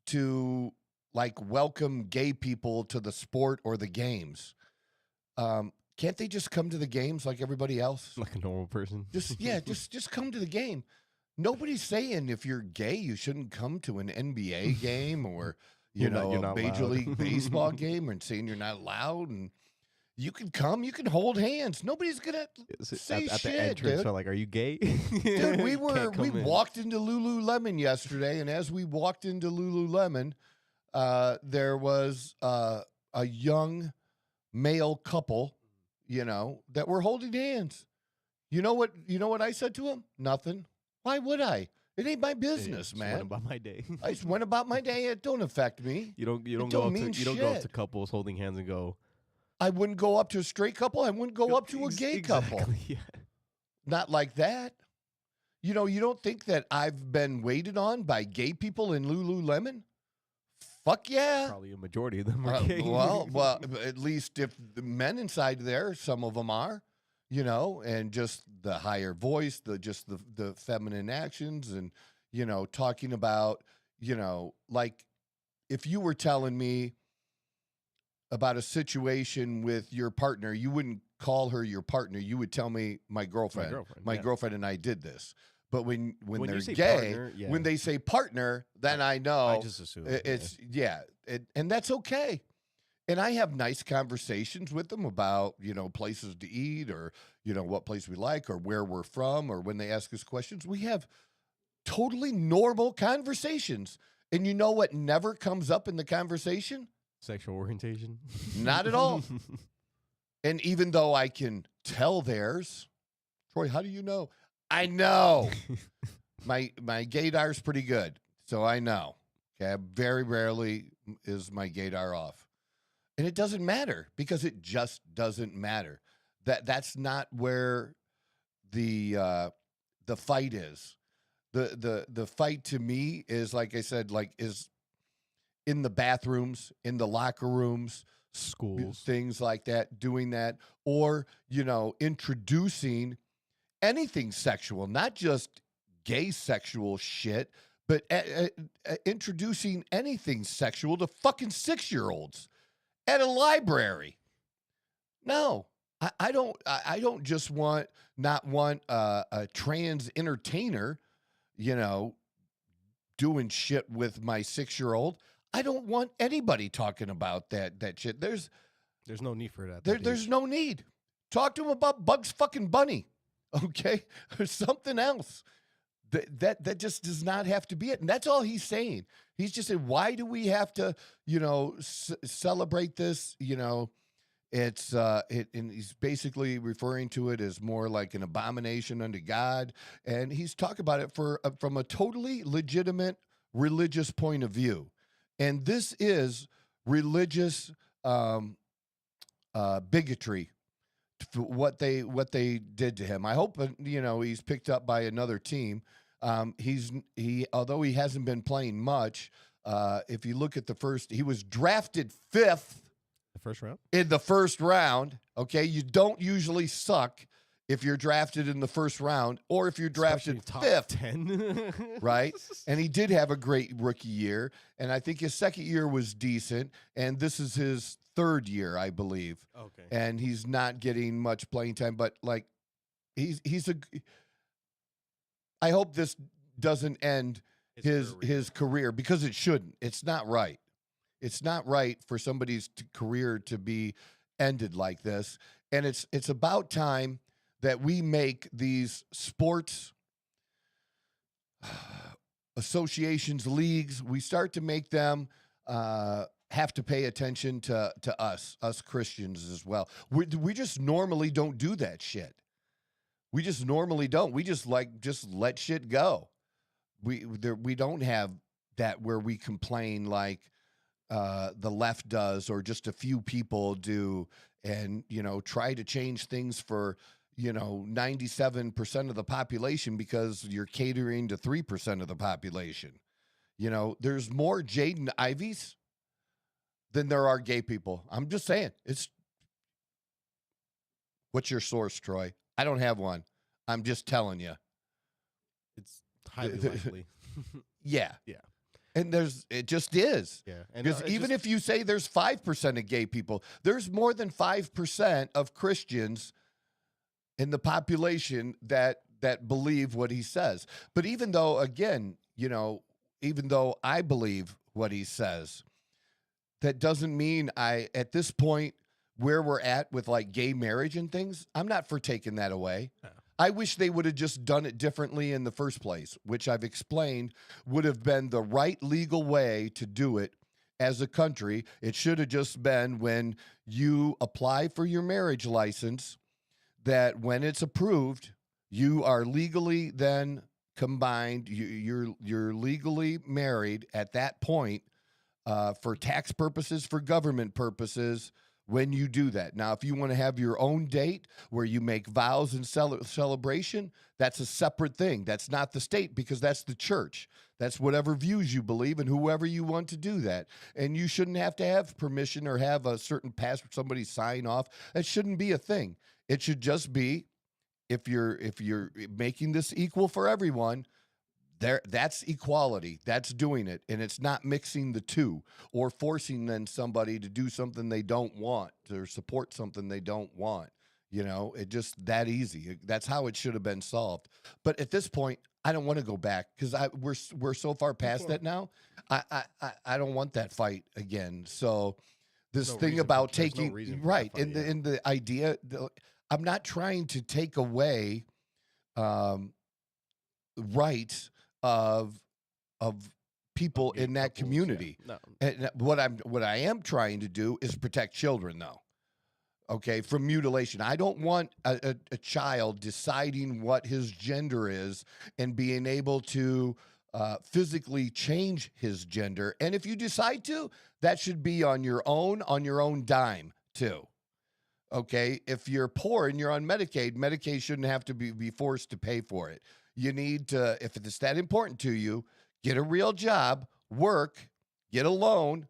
Speaker 1: to like welcome gay people to the sport or the games? Can't they just come to the games like everybody else?
Speaker 3: Like a normal person.
Speaker 1: Just come to the game. Nobody's saying if you're gay, you shouldn't come to an NBA game or
Speaker 3: You're
Speaker 1: a
Speaker 3: not
Speaker 1: Major
Speaker 3: allowed.
Speaker 1: League Baseball game, and saying you're not allowed. And you can come, you can hold hands. Nobody's gonna say
Speaker 3: At
Speaker 1: shit,
Speaker 3: the entrance,
Speaker 1: dude.
Speaker 3: are like, "Are you gay?"
Speaker 1: Dude, we
Speaker 3: Can't come in.
Speaker 1: walked into Lululemon yesterday, and as we walked into Lululemon, there was a young male couple, that were holding hands. You know what I said to him? Nothing. Why would I? It ain't my business,
Speaker 3: Just
Speaker 1: man.
Speaker 3: went about my day.
Speaker 1: I just went about my day. It don't affect me.
Speaker 3: You don't
Speaker 1: It
Speaker 3: go up
Speaker 1: mean
Speaker 3: to
Speaker 1: shit.
Speaker 3: couples holding hands and go.
Speaker 1: I wouldn't go up to a straight couple. I wouldn't go up to a gay couple.
Speaker 3: Exactly, yeah.
Speaker 1: Not like that. You don't think that I've been waited on by gay people in Lululemon? Fuck yeah.
Speaker 3: Probably a majority of them are gay.
Speaker 1: Well, at least if the men inside there, some of them are, and just the higher voice, the feminine actions, and, talking about, like if you were telling me about a situation with your partner, you wouldn't call her your partner. You would tell me my girlfriend. My
Speaker 3: yeah.
Speaker 1: girlfriend and I did this. But when
Speaker 3: When
Speaker 1: they're
Speaker 3: you say
Speaker 1: gay,
Speaker 3: partner, yeah.
Speaker 1: when they say partner, then I know
Speaker 3: I just assume,
Speaker 1: and that's okay. And I have nice conversations with them about, places to eat or, what place we like or where we're from, or when they ask us questions. We have totally normal conversations. And you know what never comes up in the conversation?
Speaker 3: Sexual orientation?
Speaker 1: Not at all. And even though I can tell theirs, Troy, how do you know? I know. my gaydar's pretty good, so I know. Okay, very rarely is my gaydar off. And it doesn't matter because it just doesn't matter. That's not where the fight is. The fight to me is, like I said, is in the bathrooms, in the locker rooms,
Speaker 3: schools,
Speaker 1: things like that, doing that, or, introducing anything sexual, not just gay sexual shit, but introducing anything sexual to fucking 6-year-olds at a library. No, I don't just want a trans entertainer, doing shit with my 6-year-old. I don't want anybody talking about that shit. There's
Speaker 3: no need for that.
Speaker 1: There's no need. Talk to him about Bugs fucking Bunny, okay, or something else. That just does not have to be it, and that's all he's saying. He's just saying, why do we have to, celebrate this? It's and he's basically referring to it as more like an abomination unto God, and he's talking about it from a totally legitimate religious point of view. And this is religious bigotry for what they did to him. I hope he's picked up by another team. Although he hasn't been playing much. If you look at he was drafted 5th.
Speaker 3: The first round?
Speaker 1: In the first round. Okay, you don't usually suck if you're drafted in the first round, or if you're drafted
Speaker 3: top
Speaker 1: 5th,
Speaker 3: 10.
Speaker 1: right? And he did have a great rookie year, and I think his second year was decent, and this is his 3rd year, I believe.
Speaker 3: Okay.
Speaker 1: And he's not getting much playing time, but I hope this doesn't end his career, because it shouldn't. It's not right. It's not right for somebody's career to be ended like this, and it's about time that we make these sports associations, leagues, we start to make them have to pay attention to us Christians as well. We just normally don't do that shit. We just normally don't. We just let shit go. We don't have that where we complain like the left does, or just a few people do, and try to change things for 97% of the population because you're catering to 3% of the population. There's more Jaden Ivies than there are gay people. I'm just saying. What's your source, Troy? I don't have one. I'm just telling you.
Speaker 3: It's highly likely.
Speaker 1: Yeah.
Speaker 3: Yeah.
Speaker 1: And it just is.
Speaker 3: Yeah. And
Speaker 1: because even if you say there's 5% of gay people, there's more than 5% of Christians in the population that believe what he says. But even though, again, even though I believe what he says, that doesn't mean at this point where we're at with like gay marriage and things, I'm not for taking that away. No. I wish they would have just done it differently in the first place, which I've explained would have been the right legal way to do it as a country. It should have just been when you apply for your marriage license, that when it's approved, you are legally then combined. You're legally married at that point for tax purposes, for government purposes, when you do that. Now, if you want to have your own date where you make vows and celebration, that's a separate thing. That's not the state, because that's the church. That's whatever views you believe and whoever you want to do that. And you shouldn't have to have permission or have a certain pastor, somebody sign off. That shouldn't be a thing. It should just be, if you're making this equal for everyone, that's equality. That's doing it. And it's not mixing the two or forcing then somebody to do something they don't want or support something they don't want. It just that easy. That's how it should have been solved. But at this point, I don't want to go back, because we're so far past that now. I don't want that fight again. So this thing about taking right in the idea, I'm not trying to take away rights of people in that community. Yeah. No. And what I am trying to do is protect children, though. Okay, from mutilation. I don't want a child deciding what his gender is and being able to physically change his gender. And if you decide to, that should be on your own dime too. Okay, if you're poor and you're on Medicaid shouldn't have to be forced to pay for it. You need to, if it's that important to you, get a real job, work, get a loan,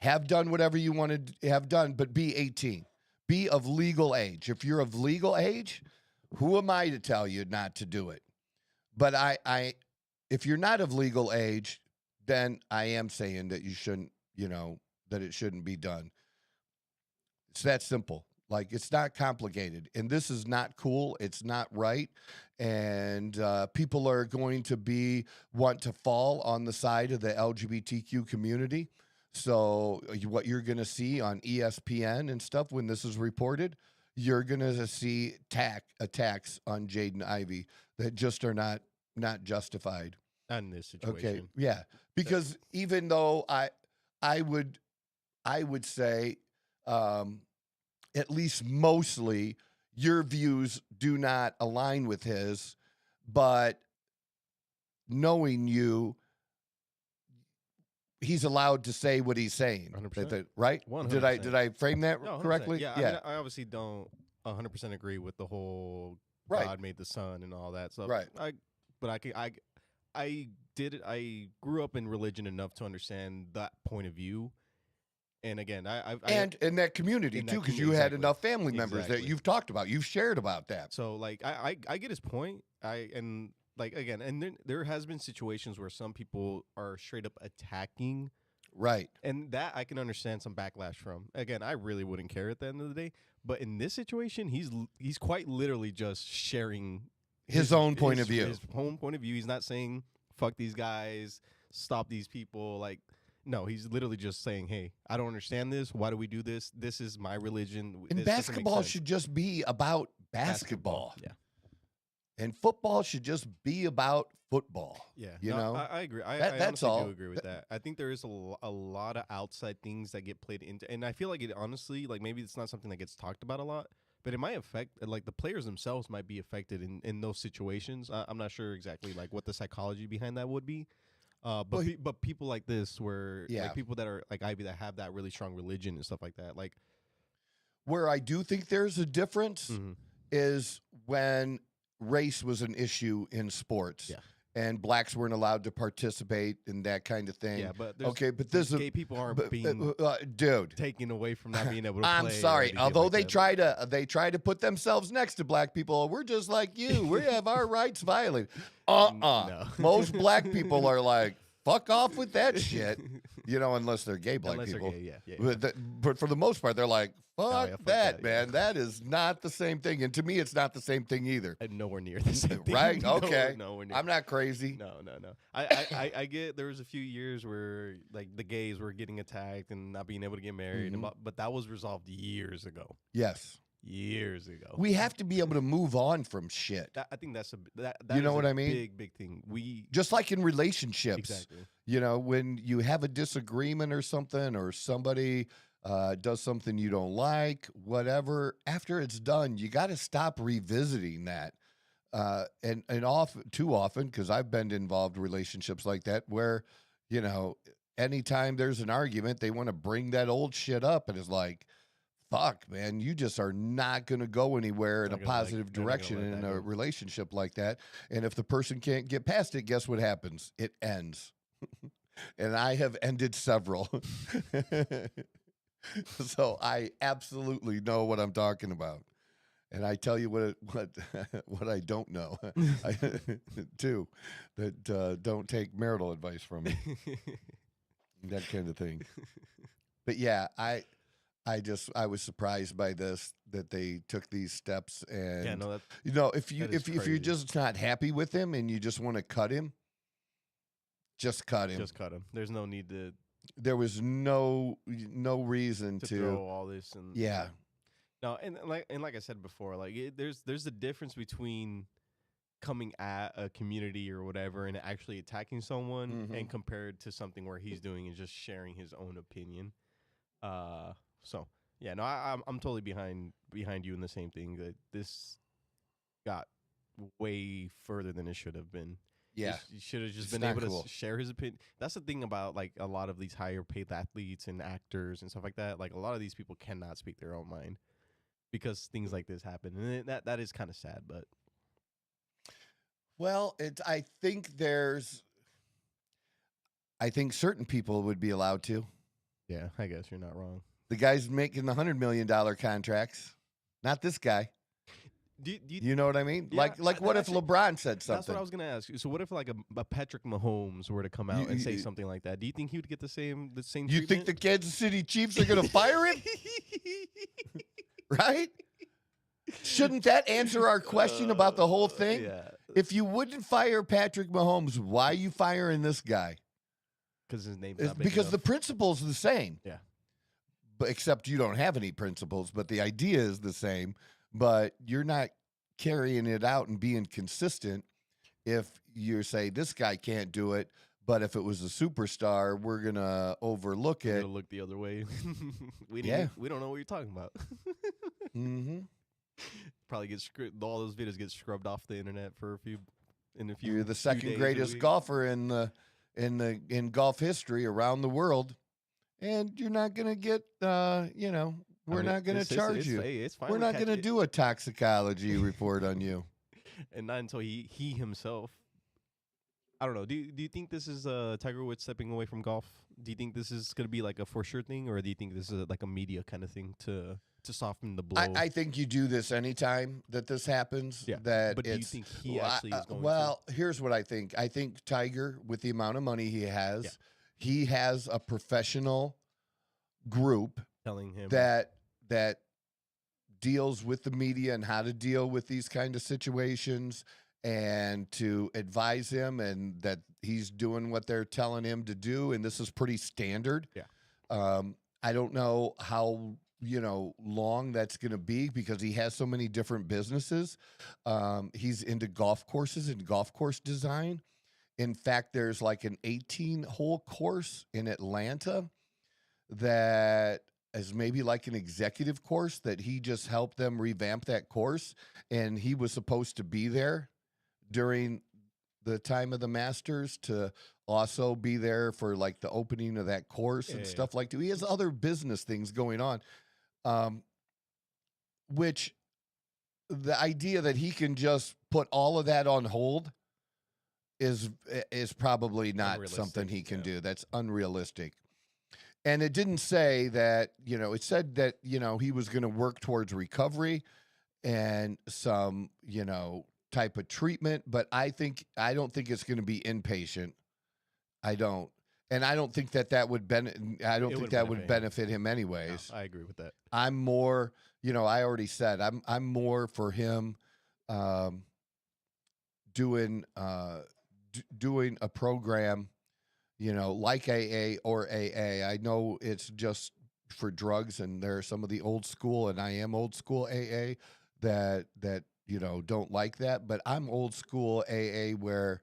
Speaker 1: have done whatever you want to have done, but be 18. Be of legal age. If you're of legal age, who am I to tell you not to do it? But if you're not of legal age, then I am saying that you shouldn't, that it shouldn't be done. It's that simple. Like, it's not complicated. And this is not cool. It's not right. And people are going to want to fall on the side of the LGBTQ community. So what you're going to see on ESPN and stuff when this is reported, you're going to see attacks on Jaden Ivey that just are not justified.
Speaker 3: Not in this situation.
Speaker 1: Okay, yeah. Because even though I would say at least mostly your views do not align with his, but knowing you, he's allowed to say what he's saying.
Speaker 3: 100%.
Speaker 1: Right?
Speaker 3: 100%.
Speaker 1: Did I frame that correctly?
Speaker 3: Yeah. I mean, I obviously don't 100% agree with the whole God made the sun and all that stuff.
Speaker 1: Right.
Speaker 3: I did it. I grew up in religion enough to understand that point of view. And again,
Speaker 1: and in that community too, because you had enough family members that you've talked about, you've shared about that.
Speaker 3: So like, I get his point. And there has been situations where some people are straight up attacking,
Speaker 1: right?
Speaker 3: And that I can understand some backlash from. Again, I really wouldn't care at the end of the day. But in this situation, he's quite literally just sharing
Speaker 1: his own point of view.
Speaker 3: His own point of view. He's not saying fuck these guys, stop these people, like. No, he's literally just saying, hey, I don't understand this. Why do we do this? This is my religion.
Speaker 1: And basketball should just be about basketball.
Speaker 3: Yeah.
Speaker 1: And football should just be about football.
Speaker 3: Yeah.
Speaker 1: You know?
Speaker 3: I agree.
Speaker 1: That's
Speaker 3: honestly
Speaker 1: all.
Speaker 3: do agree with that. I think there is a lot of outside things that get played into. And I feel like it honestly, like maybe it's not something that gets talked about a lot, but it might affect, like the players themselves might be affected in those situations. I'm not sure exactly like what the psychology behind that would be. But people like this, where like people that are like Ivy that have that really strong religion and stuff like that, like
Speaker 1: where I do think there's a difference is when race was an issue in sports, and blacks weren't allowed to participate in that kind of thing.
Speaker 3: Yeah, but
Speaker 1: this
Speaker 3: gay people aren't being
Speaker 1: dude
Speaker 3: taken away from not being able to.
Speaker 1: I'm sorry, although like they try to put themselves next to black people. We're just like you. We have our rights violated. No. Most black people are like, fuck off with that shit. You know, unless they're gay black people.
Speaker 3: Gay, yeah.
Speaker 1: But for the most part, they're like, fuck,
Speaker 3: fuck
Speaker 1: that,
Speaker 3: that,
Speaker 1: man. That is not the same thing. And to me, it's not the same thing either.
Speaker 3: Nowhere near the same thing.
Speaker 1: Right? Okay.
Speaker 3: Nowhere near.
Speaker 1: I'm not crazy.
Speaker 3: No. I get there was a few years where like the gays were getting attacked and not being able to get married, but that was resolved years ago.
Speaker 1: Yes.
Speaker 3: Years ago.
Speaker 1: We have to be able to move on from shit.
Speaker 3: I think that's that
Speaker 1: you know
Speaker 3: is
Speaker 1: what
Speaker 3: a
Speaker 1: I mean?
Speaker 3: Big thing. We
Speaker 1: just like in relationships.
Speaker 3: Exactly.
Speaker 1: You know, when you have a disagreement or something, or somebody does something you don't like, whatever. After it's done, you got to stop revisiting that. And too often, because I've been involved in relationships like that, where you know, anytime there's an argument, they want to bring that old shit up, and it's like, fuck, man, you just are not going to go anywhere in a positive direction in a relationship like that. And if the person can't get past it, guess what happens? It ends. And I have ended several. So I absolutely know what I'm talking about. And I tell you what I don't know, too, that don't take marital advice from me. That kind of thing. But yeah, I was surprised by this, that they took these steps, and you know, if you're just not happy with him and you just want to cut him, just cut him.
Speaker 3: Just cut him. There's no need to.
Speaker 1: There was no reason to
Speaker 3: throw all this and
Speaker 1: yeah.
Speaker 3: No, and like I said before, like there's a difference between coming at a community or whatever and actually attacking someone, and compared to something where he's doing and just sharing his own opinion. So yeah, no, I'm totally behind you in the same thing, that this got way further than it should have been.
Speaker 1: Yeah,
Speaker 3: he should have just been able to share his opinion. That's the thing about like a lot of these higher paid athletes and actors and stuff like that. Like a lot of these people cannot speak their own mind because things like this happen, and that is kind of sad. But
Speaker 1: well, I think certain people would be allowed to.
Speaker 3: Yeah, I guess you're not wrong.
Speaker 1: The guy's making the $100 million contracts, not this guy. You know what I mean?
Speaker 3: Yeah,
Speaker 1: like what if LeBron said something?
Speaker 3: That's what I was going to ask you. So what if like a Patrick Mahomes were to come out and say something like that? Do you think he would get the same treatment?
Speaker 1: You think the Kansas City Chiefs are going to fire him? Right? Shouldn't that answer our question about the whole thing?
Speaker 3: Yeah.
Speaker 1: If you wouldn't fire Patrick Mahomes, why are you firing this guy?
Speaker 3: Because his name's not big
Speaker 1: because
Speaker 3: enough.
Speaker 1: the principle's the same.
Speaker 3: Yeah.
Speaker 1: But except you don't have any principles, but the idea is the same. But you're not carrying it out and being consistent if you say this guy can't do it, but if it was a superstar, we're going to overlook it.
Speaker 3: We're going to look the other way. We don't know what you're talking about. Probably all those videos get scrubbed off the internet for a few.
Speaker 1: You're the second greatest golfer in golf history around the world, and you're not going to get we're not going to charge you.
Speaker 3: It's fine.
Speaker 1: We're not going to do a toxicology report on you.
Speaker 3: And not until he himself. I don't know. Do you think this is Tiger Woods stepping away from golf? Do you think this is going to be like a for sure thing, or do you think this is like a media kind of thing to soften the blow?
Speaker 1: I think you do this anytime that this happens.
Speaker 3: Yeah. But do you think he actually is going to?
Speaker 1: Here's what I think. I think Tiger, with the amount of money he has, he has a professional group
Speaker 3: telling him
Speaker 1: that deals with the media and how to deal with these kind of situations, and to advise him, and that he's doing what they're telling him to do. And this is pretty standard.
Speaker 3: Yeah.
Speaker 1: I don't know how long that's going to be, because he has so many different businesses. He's into golf courses and golf course design. In fact, there's like an 18-hole course in Atlanta that is maybe like an executive course that he just helped them revamp that course. And he was supposed to be there during the time of the Masters to also be there for like the opening of that course and stuff like that. He has other business things going on, which the idea that he can just put all of that on hold is probably not something he can do. That's unrealistic. And it didn't say that, it said that, he was going to work towards recovery and some, type of treatment, but I don't think it's going to be inpatient. I don't. And I don't think that would benefit him anyways.
Speaker 3: No, I agree with that.
Speaker 1: I'm more, I already said I'm more for him doing a program, like AA or AA. I know it's just for drugs, and there are some of the old school, and I am old school AA that don't like that, but I'm old school AA where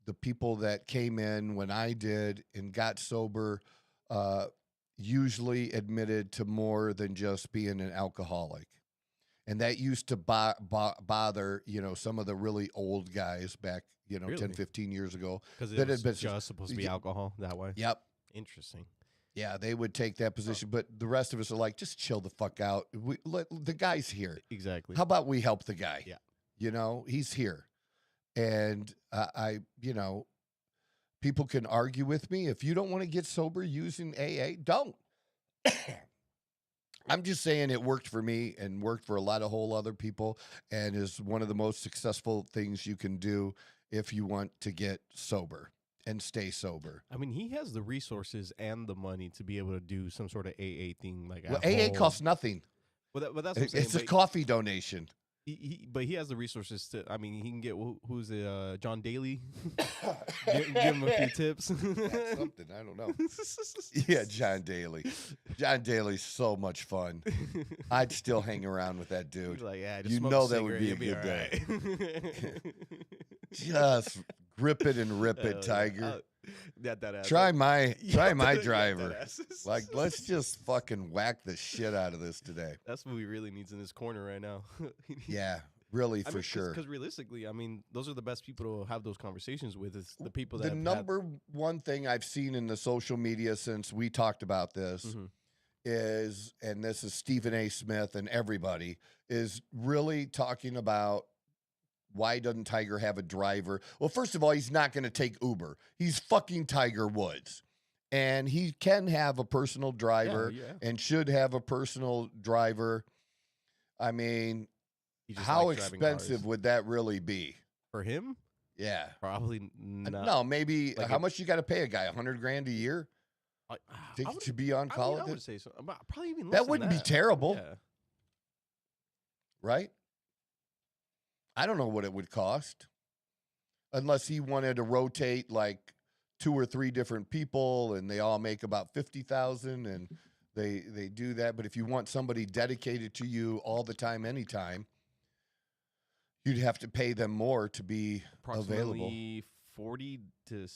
Speaker 1: the people that came in when I did and got sober usually admitted to more than just being an alcoholic. And that used to bother, some of the really old guys back,
Speaker 3: Really?
Speaker 1: 10, 15 years ago.
Speaker 3: Because it was just supposed to be alcohol that way?
Speaker 1: Yep.
Speaker 3: Interesting.
Speaker 1: Yeah, they would take that position, but the rest of us are like, just chill the fuck out. The guy's here.
Speaker 3: Exactly.
Speaker 1: How about we help the guy?
Speaker 3: Yeah.
Speaker 1: He's here. And people can argue with me. If you don't want to get sober using AA, don't. I'm just saying it worked for me and worked for a lot of whole other people and is one of the most successful things you can do if you want to get sober and stay sober.
Speaker 3: I mean, he has the resources and the money to be able to do some sort of AA thing.
Speaker 1: Well, AA costs nothing.
Speaker 3: Well, that's what I'm saying.
Speaker 1: It's a coffee donation.
Speaker 3: But he has the resources to. I mean, he can get who's it? John Daly. give him a few tips.
Speaker 1: That's something I don't know. Yeah, John Daly. John Daly's so much fun. I'd still hang around with that dude.
Speaker 3: Like, yeah,
Speaker 1: that would be a good day. Just grip it and rip it, Tiger. Try my driver. Like, let's just fucking whack the shit out of this today.
Speaker 3: That's what he really needs in his corner right now.
Speaker 1: Yeah, really, for sure.
Speaker 3: Because realistically, I mean, those are the best people to have those conversations with. Is the people that
Speaker 1: the number one thing I've seen in the social media since we talked about this is, and this is Stephen A. Smith and everybody, is really talking about why doesn't Tiger have a driver? Well, first of all, he's not going to take Uber. He's fucking Tiger Woods. And he can have a personal driver and should have a personal driver. I mean, how expensive would that really be?
Speaker 3: For him?
Speaker 1: Yeah.
Speaker 3: Probably not.
Speaker 1: No, maybe how much you got to pay a guy? $100,000 a year to be on call?
Speaker 3: I would say so. Probably even less
Speaker 1: that wouldn't be terrible.
Speaker 3: Yeah.
Speaker 1: Right? I don't know what it would cost unless he wanted to rotate like 2 or 3 different people and they all make about $50,000 and they do that. But if you want somebody dedicated to you all the time, anytime, you'd have to pay them more to be available.
Speaker 3: 400 to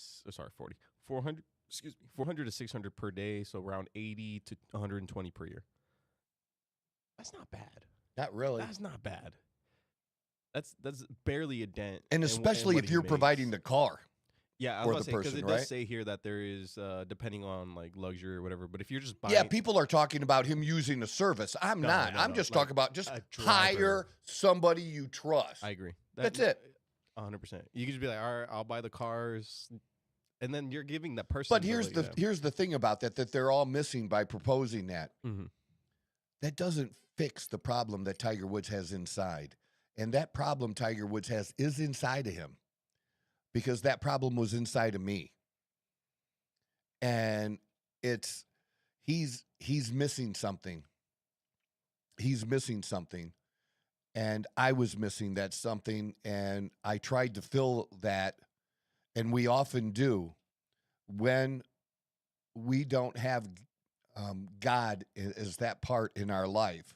Speaker 3: 600 per day. So around 80 to 120 per year. That's not bad.
Speaker 1: Not really.
Speaker 3: That's not bad. That's barely a dent.
Speaker 1: And especially if you're providing the car.
Speaker 3: Yeah, I was about to say, because it does say here that there is, depending on like luxury or whatever, but if you're just buying.
Speaker 1: Yeah, people are talking about him using the service. I'm not. I'm just talking about just hire somebody you trust.
Speaker 3: I agree.
Speaker 1: That's it.
Speaker 3: 100%. You can just be like, all right, I'll buy the cars. And then you're giving that person.
Speaker 1: But here's the thing about that they're all missing by proposing that. That doesn't fix the problem that Tiger Woods has inside. And that problem Tiger Woods has is inside of him, because that problem was inside of me. And he's missing something. He's missing something. And I was missing that something. And I tried to fill that. And we often do when we don't have God as that part in our life.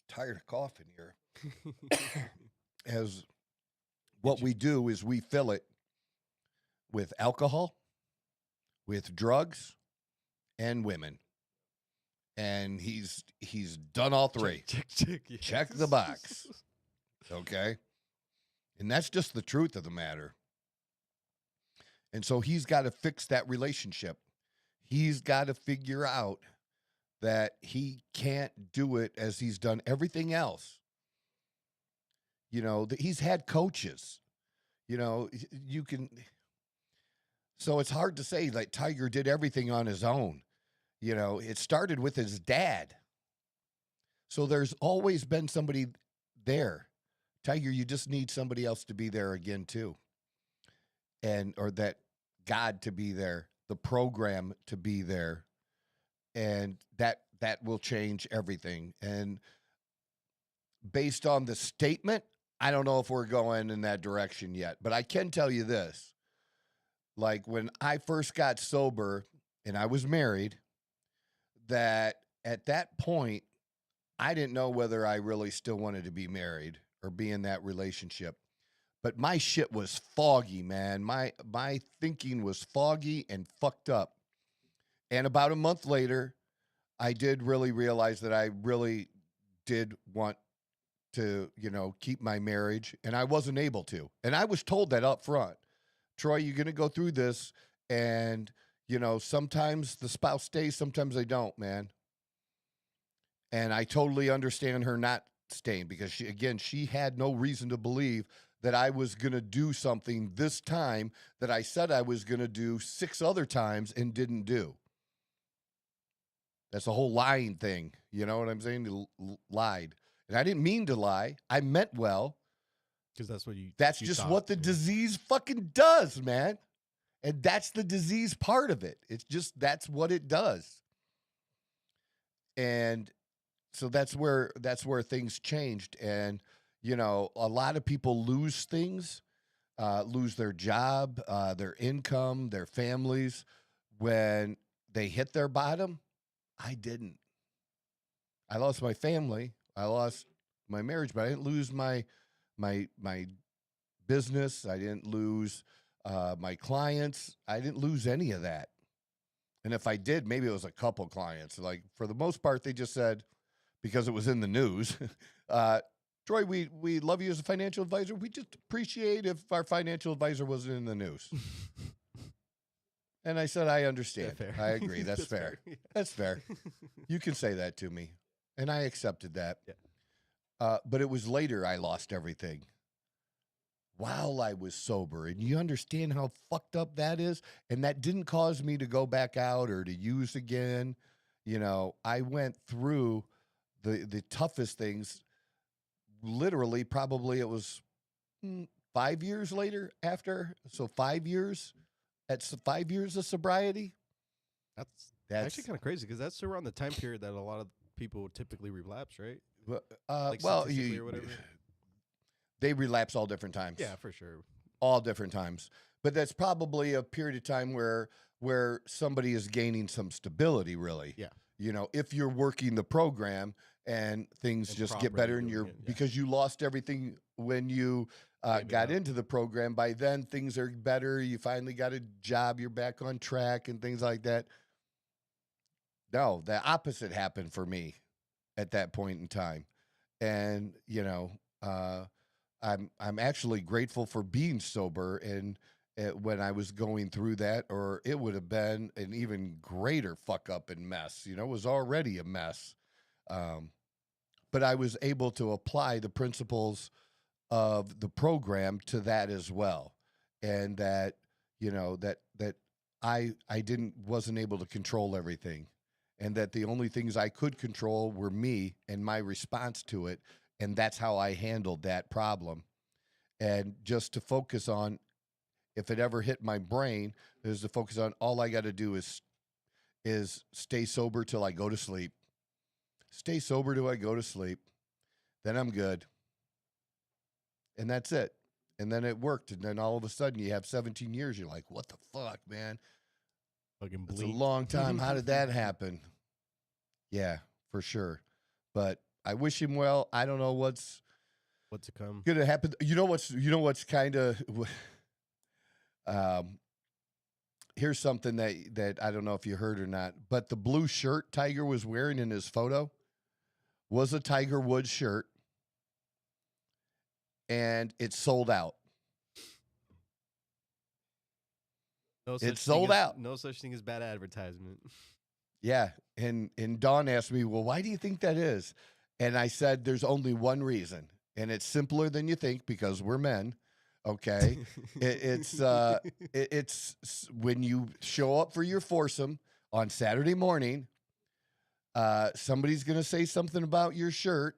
Speaker 1: Tired of coughing here. As what we do is we fill it with alcohol, with drugs, and women. And he's done all 3. Check the box. Okay? And that's just the truth of the matter. And so he's got to fix that relationship. He's got to figure out that he can't do it as he's done everything else. You know, he's had coaches. You know, you can. So it's hard to say like Tiger did everything on his own. You know, it started with his dad. So there's always been somebody there. Tiger, you just need somebody else to be there again, too. or that God to be there, the program to be there, and that will change everything. And based on the statement, I don't know if we're going in that direction yet, but I can tell you this. Like when I first got sober and I was married, that at that point, I didn't know whether I really still wanted to be married or be in that relationship. But my shit was foggy, man. My thinking was foggy and fucked up. And about a month later, I did really realize that I really did want to, keep my marriage, and I wasn't able to. And I was told that up front. Troy, you're going to go through this, and, sometimes the spouse stays, sometimes they don't, man. And I totally understand her not staying because, she had no reason to believe that I was going to do something this time that I said I was going to do 6 other times and didn't do. That's a whole lying thing. You know what I'm saying? Lied. And I didn't mean to lie. I meant well.
Speaker 3: Because that's what you.
Speaker 1: That's just what the disease fucking does, man. And that's the disease part of it. It's just, that's what it does. And so that's where things changed. And, a lot of people lose things, lose their job, their income, their families when they hit their bottom. I didn't. I lost my family. I lost my marriage, but I didn't lose my business. I didn't lose my clients. I didn't lose any of that. And if I did, maybe it was a couple clients. Like for the most part, they just said, because it was in the news, Troy, we love you as a financial advisor. We just appreciate if our financial advisor wasn't in the news. And I said, I understand. I agree. That's fair. Yeah. That's fair. You can say that to me. And I accepted that. Yeah. But it was later I lost everything while I was sober. And you understand how fucked up that is? And that didn't cause me to go back out or to use again. I went through the toughest things. Literally, probably it was 5 years later after. So 5 years. That's 5 years of sobriety.
Speaker 3: That's actually kind of crazy because that's around the time period that a lot of people typically relapse, right?
Speaker 1: Or whatever. They relapse all different times.
Speaker 3: Yeah, for sure.
Speaker 1: All different times. But that's probably a period of time where somebody is gaining some stability, really.
Speaker 3: Yeah.
Speaker 1: If you're working the program and things just get better and because you lost everything when you got into the program, by then things are better. You finally got a job, you're back on track and things like that. No, the opposite happened for me at that point in time. And, I'm actually grateful for being sober and when I was going through that, or it would have been an even greater fuck up and mess. It was already a mess. But I was able to apply the principles of the program to that as well. And that, that I wasn't able to control everything. And that the only things I could control were me and my response to it. And that's how I handled that problem. And just to focus on, if it ever hit my brain, is to focus on all I got to do is stay sober till I go to sleep. Stay sober till I go to sleep. Then I'm good. And that's it. And then it worked. And then all of a sudden you have 17 years. You're like, what the fuck, man?
Speaker 3: Fucking
Speaker 1: It's a long time. How did that happen? Yeah, for sure. But I wish him well. I don't know what's
Speaker 3: to come.
Speaker 1: Gonna happen. You know what's kind of here's something that I don't know if you heard or not, but the blue shirt Tiger was wearing in his photo was a Tiger Woods shirt, and it sold out. It's sold out.
Speaker 3: No such thing as bad advertisement.
Speaker 1: Yeah, and Dawn asked me, well, why do you think that is? And I said, there's only one reason, and it's simpler than you think because we're men. Okay, it's when you show up for your foursome on Saturday morning, somebody's gonna say something about your shirt,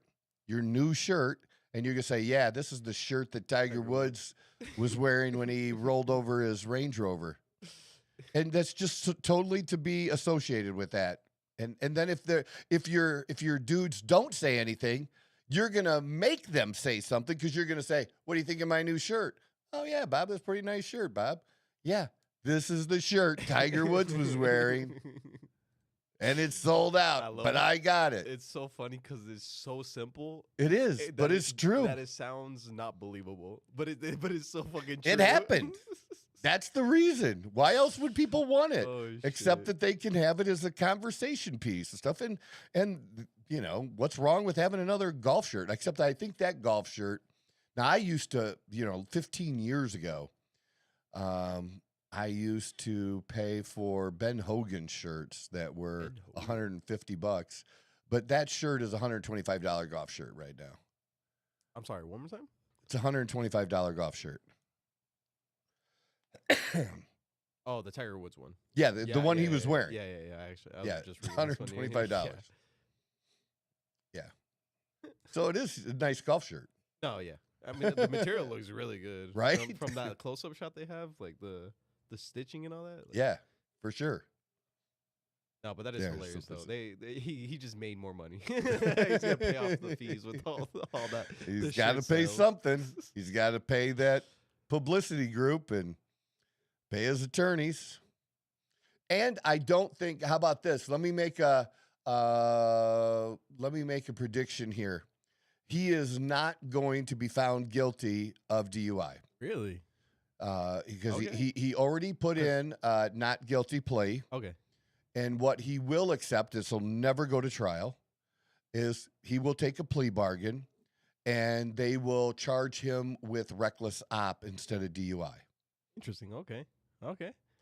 Speaker 1: your new shirt, and you're gonna say, yeah, this is the shirt that Tiger Woods was wearing when he rolled over his Range Rover, and that's just totally to be associated with that. And then if your dudes don't say anything, you're gonna make them say something because you're gonna say, what do you think of my new shirt? Oh yeah, Bob, that's a pretty nice shirt, Bob. Yeah, this is the shirt Tiger Woods was wearing. And it's sold out, but I got it.
Speaker 3: It's so funny because it's so simple.
Speaker 1: It is, but it's true.
Speaker 3: That it sounds not believable, but it's so fucking true.
Speaker 1: It happened. That's the reason. Why else would people want it? Except that they can have it as a conversation piece and stuff. And you know, what's wrong with having another golf shirt? Except I think that golf shirt, now I used to, 15 years ago, I used to pay for Ben Hogan shirts that were $150, but that shirt is a $125 golf shirt right now.
Speaker 3: I'm sorry, one more time?
Speaker 1: It's a $125 golf shirt.
Speaker 3: Oh, the Tiger Woods one.
Speaker 1: Yeah, the one he was wearing.
Speaker 3: Yeah. Actually, I was just
Speaker 1: $125. Yeah. So it is a nice golf shirt.
Speaker 3: Oh, yeah. I mean, the material looks really good.
Speaker 1: Right?
Speaker 3: From that close-up shot they have, like the stitching and all that. Like,
Speaker 1: yeah, for sure.
Speaker 3: No, but that is hilarious, though. He just made more money. He's going to pay off the fees with all that.
Speaker 1: He's got to pay something. He's got to pay that publicity group and pay his attorneys. And I don't think, how about this? Let me make a prediction here. He is not going to be found guilty of DUI.
Speaker 3: Really?
Speaker 1: Because he already put in not guilty plea.
Speaker 3: Okay.
Speaker 1: And what he will accept is he'll never go to trial, is he will take a plea bargain, and they will charge him with reckless op instead of DUI.
Speaker 3: Interesting. Okay.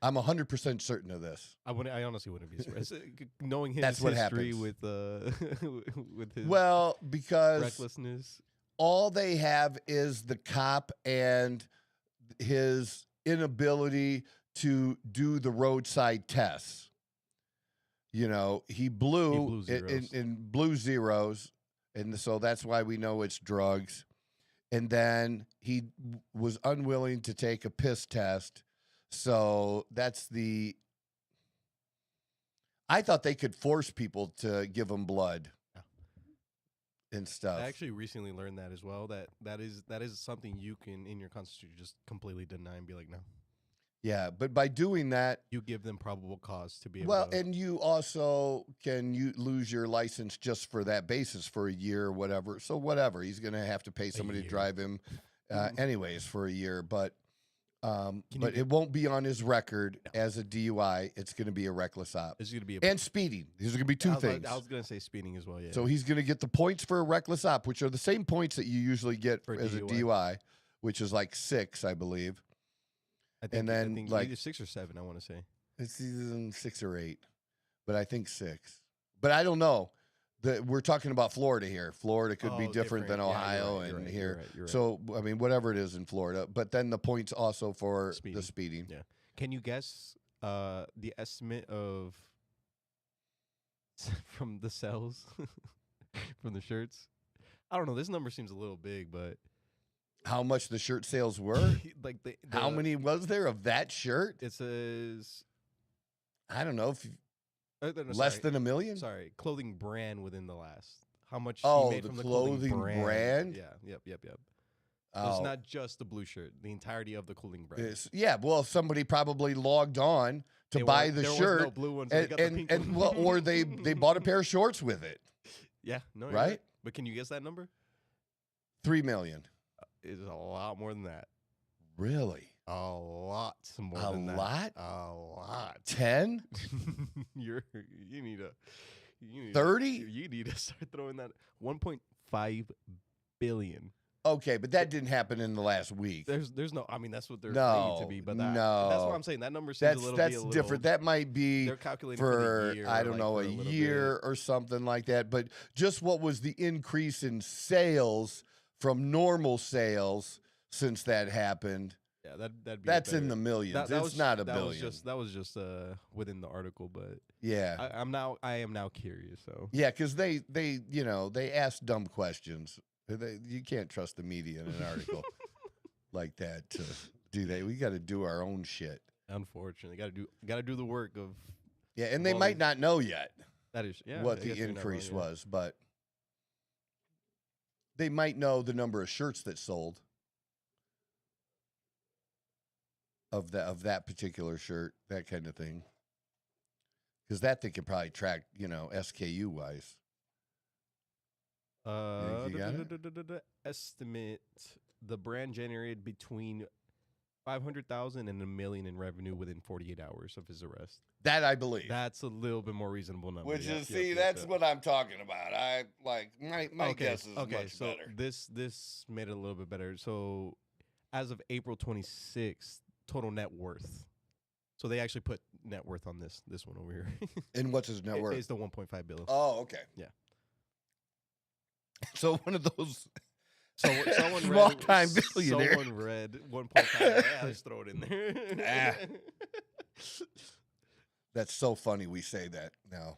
Speaker 1: I'm 100% certain of this.
Speaker 3: I honestly wouldn't be surprised. Knowing his
Speaker 1: That's what
Speaker 3: history
Speaker 1: happens.
Speaker 3: with his
Speaker 1: because
Speaker 3: recklessness.
Speaker 1: All they have is the cop and his inability to do the roadside tests. He blew in blue zeros, and so that's why we know it's drugs. And then he was unwilling to take a piss test. So that's I thought they could force people to give them blood and stuff.
Speaker 3: I actually recently learned that as well. That is something you can, in your constitution, just completely deny and be like, no.
Speaker 1: Yeah, but by doing that,
Speaker 3: you give them probable cause to be able to.
Speaker 1: And you also can lose your license just for that basis for a year or whatever. So whatever, he's going to have to pay somebody to drive him anyways for a year. But it won't be on his record as a DUI. It's going to be a reckless op.
Speaker 3: It's going to be
Speaker 1: and speeding. These are going to be two things.
Speaker 3: I was going to say speeding as well. Yeah.
Speaker 1: So he's going to get the points for a reckless op, which are the same points that you usually get as a DUI, which is like 6, I believe.
Speaker 3: I think like either 6 or 7. I want to say
Speaker 1: it's either 6 or 8, but I think 6. But I don't know. We're talking about Florida here. Florida could be different than Ohio
Speaker 3: you're right,
Speaker 1: here.
Speaker 3: You're right.
Speaker 1: So I mean, whatever it is in Florida. But then the points also for the speeding.
Speaker 3: Yeah. Can you guess the estimate of from the sales from the shirts? I don't know. This number seems a little big, but.
Speaker 1: How much the shirt sales were?
Speaker 3: Like
Speaker 1: how many was there of that shirt?
Speaker 3: It says,
Speaker 1: I don't know, less than $1 million.
Speaker 3: Sorry, clothing brand within the last. How much?
Speaker 1: Oh,
Speaker 3: he made
Speaker 1: the
Speaker 3: from
Speaker 1: clothing brand.
Speaker 3: Yeah, yep.
Speaker 1: Oh.
Speaker 3: It's not just the blue shirt; the entirety of the clothing brand.
Speaker 1: Well, somebody probably logged on to buy the shirt,
Speaker 3: was no blue ones, and
Speaker 1: or they bought a pair of shorts with it.
Speaker 3: Yeah, no,
Speaker 1: right.
Speaker 3: Right. But can you guess that number?
Speaker 1: $3 million.
Speaker 3: Is a lot more than that.
Speaker 1: Really?
Speaker 3: A lot more than that. A lot.
Speaker 1: 10?
Speaker 3: You need
Speaker 1: 30?
Speaker 3: You need to start throwing that 1.5 billion.
Speaker 1: Okay, but that didn't happen in the last week.
Speaker 3: There's no. I mean, that's what they're paid to be. But that's what I'm saying. That number seems
Speaker 1: that's different. That might be
Speaker 3: they're calculating
Speaker 1: for
Speaker 3: the year,
Speaker 1: I don't know, a year or something like that. But just what was the increase in sales from normal sales since that happened?
Speaker 3: Yeah,
Speaker 1: that's in the millions. It's not a billion.
Speaker 3: That was just within the article, but
Speaker 1: yeah,
Speaker 3: I am now curious. So
Speaker 1: yeah, because they ask dumb questions You can't trust the media in an article like that, do they? We got to do our own shit.
Speaker 3: Unfortunately, got to do the work of.
Speaker 1: Yeah, and they might not know yet.
Speaker 3: That is
Speaker 1: what the increase was, but they might know the number of shirts that sold of that particular shirt, that kind of thing. Because that they could probably track, SKU wise.
Speaker 3: Estimate the brand generated between 500,000 and $1 million in revenue within 48 hours of his arrest.
Speaker 1: That I believe.
Speaker 3: That's a little bit more reasonable number.
Speaker 1: Which that's what I'm talking about. I like my guess is much better.
Speaker 3: This made it a little bit better. So, as of April 26th, total net worth. So they actually put net worth on this one over here.
Speaker 1: And what's his net worth?
Speaker 3: It's the 1.5 billion.
Speaker 1: Oh, okay.
Speaker 3: Yeah.
Speaker 1: So one of those.
Speaker 3: Someone
Speaker 1: Small-time billionaire.
Speaker 3: Someone read 1.5. Let's throw it in there.
Speaker 1: That's so funny we say that now.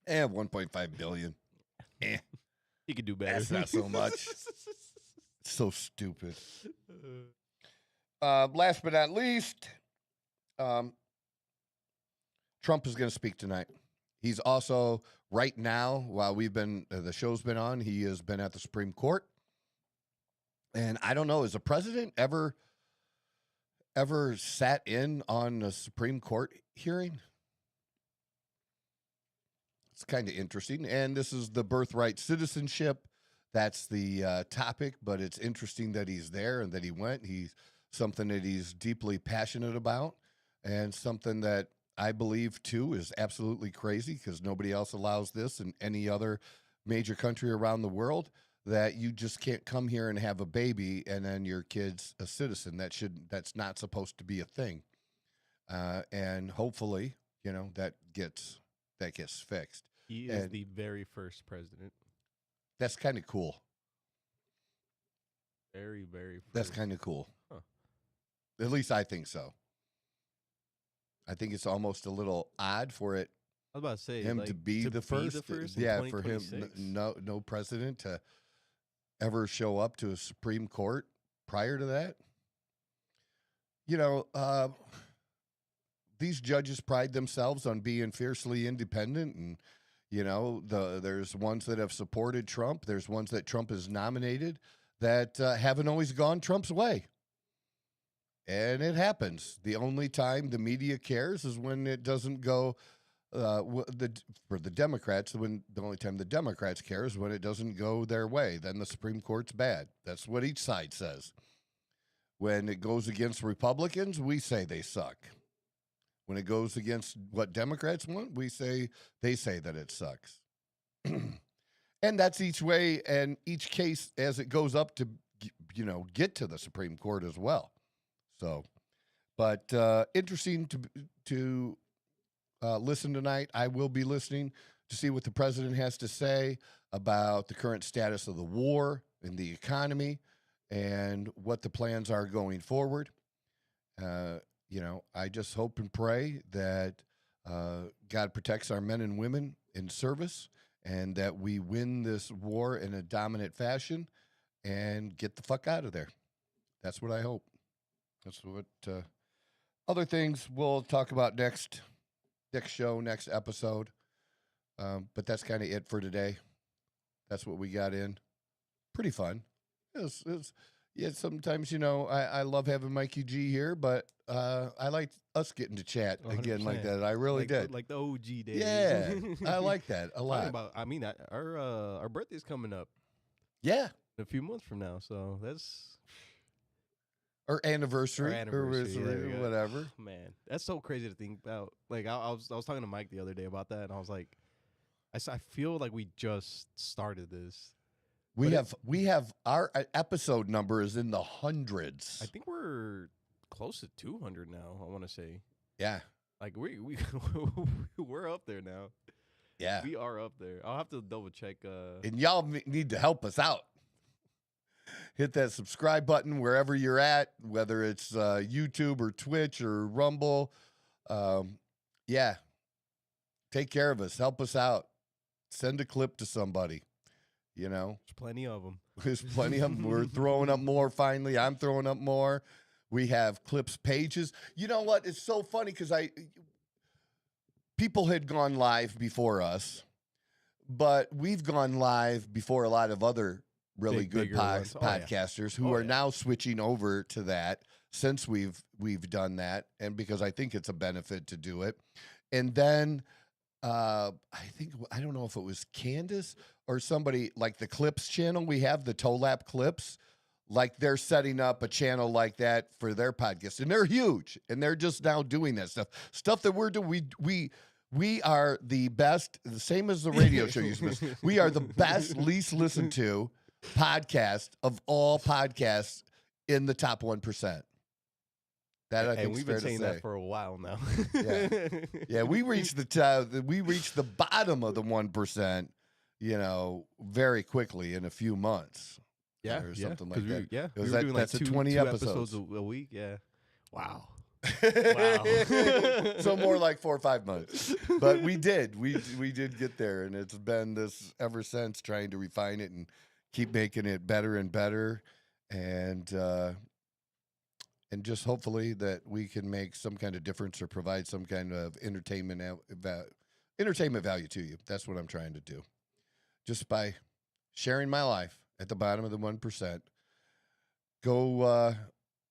Speaker 1: 1.5 billion.
Speaker 3: He could do better.
Speaker 1: That's not so much. So stupid. Last but not least, Trump is going to speak tonight. He's also, right now, while we've been, the show's been on, he has been at the Supreme Court. And I don't know, has a president ever sat in on a Supreme Court hearing? It's kind of interesting. And this is the birthright citizenship. That's the topic, but it's interesting that he's there and that he went. He's something that he's deeply passionate about, and something that I believe, too, is absolutely crazy because nobody else allows this in any other major country around the world, that you just can't come here and have a baby and then your kid's a citizen. That's not supposed to be a thing. And hopefully, that gets fixed.
Speaker 3: He is the very first president.
Speaker 1: That's kind of cool.
Speaker 3: Very, very first.
Speaker 1: That's kind of cool.
Speaker 3: Huh.
Speaker 1: At least I think so. I think it's almost a little odd for it.
Speaker 3: I was about to say
Speaker 1: him to be the first. Yeah, for him, no president to ever show up to a Supreme Court prior to that. These judges pride themselves on being fiercely independent, and there's ones that have supported Trump. There's ones that Trump has nominated that haven't always gone Trump's way. And it happens. The only time the media cares is when it doesn't go for the Democrats. The only time the Democrats care is when it doesn't go their way. Then the Supreme Court's bad. That's what each side says. When it goes against Republicans, we say they suck. When it goes against what Democrats want, they say that it sucks. And that's each way and each case as it goes up to, get to the Supreme Court as well. So, but interesting to listen tonight. I will be listening to see what the president has to say about the current status of the war and the economy and what the plans are going forward. I just hope and pray that God protects our men and women in service and that we win this war in a dominant fashion and get the fuck out of there. That's what I hope. That's what other things we'll talk about next show, next episode. But that's kind of it for today. That's what we got in. Pretty fun. Yeah, sometimes, I love having Mikey G here, but I like us getting to chat again 100%. Like that. I really did.
Speaker 3: Like the OG days.
Speaker 1: Yeah, I like that a lot.
Speaker 3: Our birthday's coming up.
Speaker 1: Yeah.
Speaker 3: In a few months from now, so that's...
Speaker 1: Or anniversary, whatever.
Speaker 3: Oh, man, that's so crazy to think about. Like, I was talking to Mike the other day about that, and I was like, I feel like we just started this.
Speaker 1: We have our episode number is in the hundreds.
Speaker 3: I think we're close to 200 now. I want to say.
Speaker 1: Yeah.
Speaker 3: Like we're up there now.
Speaker 1: Yeah.
Speaker 3: We are up there. I'll have to double check.
Speaker 1: And y'all need to help us out. Hit that subscribe button wherever you're at, whether it's YouTube or Twitch or Rumble. Yeah. Take care of us. Help us out. Send a clip to somebody. You know,
Speaker 3: there's plenty of them.
Speaker 1: There's plenty of them. We're throwing up more. Finally, I'm throwing up more. We have clips pages. You know what? It's so funny because people had gone live before us, but we've gone live before a lot of other really good podcasters who are now switching over to that since we've done that, and because I think it's a benefit to do it. And then I don't know if it was Candace or somebody, like the Clips channel. We have the Tolap Clips. Like they're setting up a channel like that for their podcast, and they're huge, and they're just now doing that stuff that we're doing. We are the best, the same as the radio show used to be. We are the best, least listened to podcast of all podcasts in the top 1%. That I think
Speaker 3: we've been saying that for a while now.
Speaker 1: Yeah, we reached the bottom of the 1%, you know, very quickly in a few months.
Speaker 3: Yeah,
Speaker 1: or something like that.
Speaker 3: Yeah,
Speaker 1: it was
Speaker 3: we were doing like
Speaker 1: that's
Speaker 3: 20
Speaker 1: episodes
Speaker 3: a week. Yeah, wow.
Speaker 1: So more like 4 or 5 months, but we did get there, and it's been this ever since, trying to refine it and keep making it better and better, and just hopefully that we can make some kind of difference or provide some kind of entertainment value to you. That's what I'm trying to do, just by sharing my life at the bottom of the 1%. Go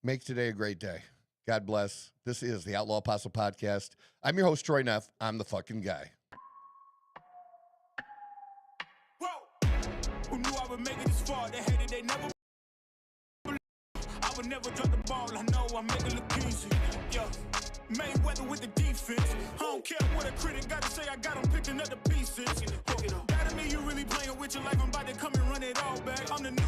Speaker 1: make today a great day. God bless. This is the Outlaw Apostle Podcast. I'm your host, Troy Neff. I'm the fucking guy.
Speaker 2: Who knew I would make it this far? They hated, they never believed. I would never drop the ball. I know I make it look easy. Yeah. Mayweather with the defense. I don't care what a critic got to say. I got them picking up the pieces. That to me, you really playing with your life. I'm about to come and run it all back. I'm the new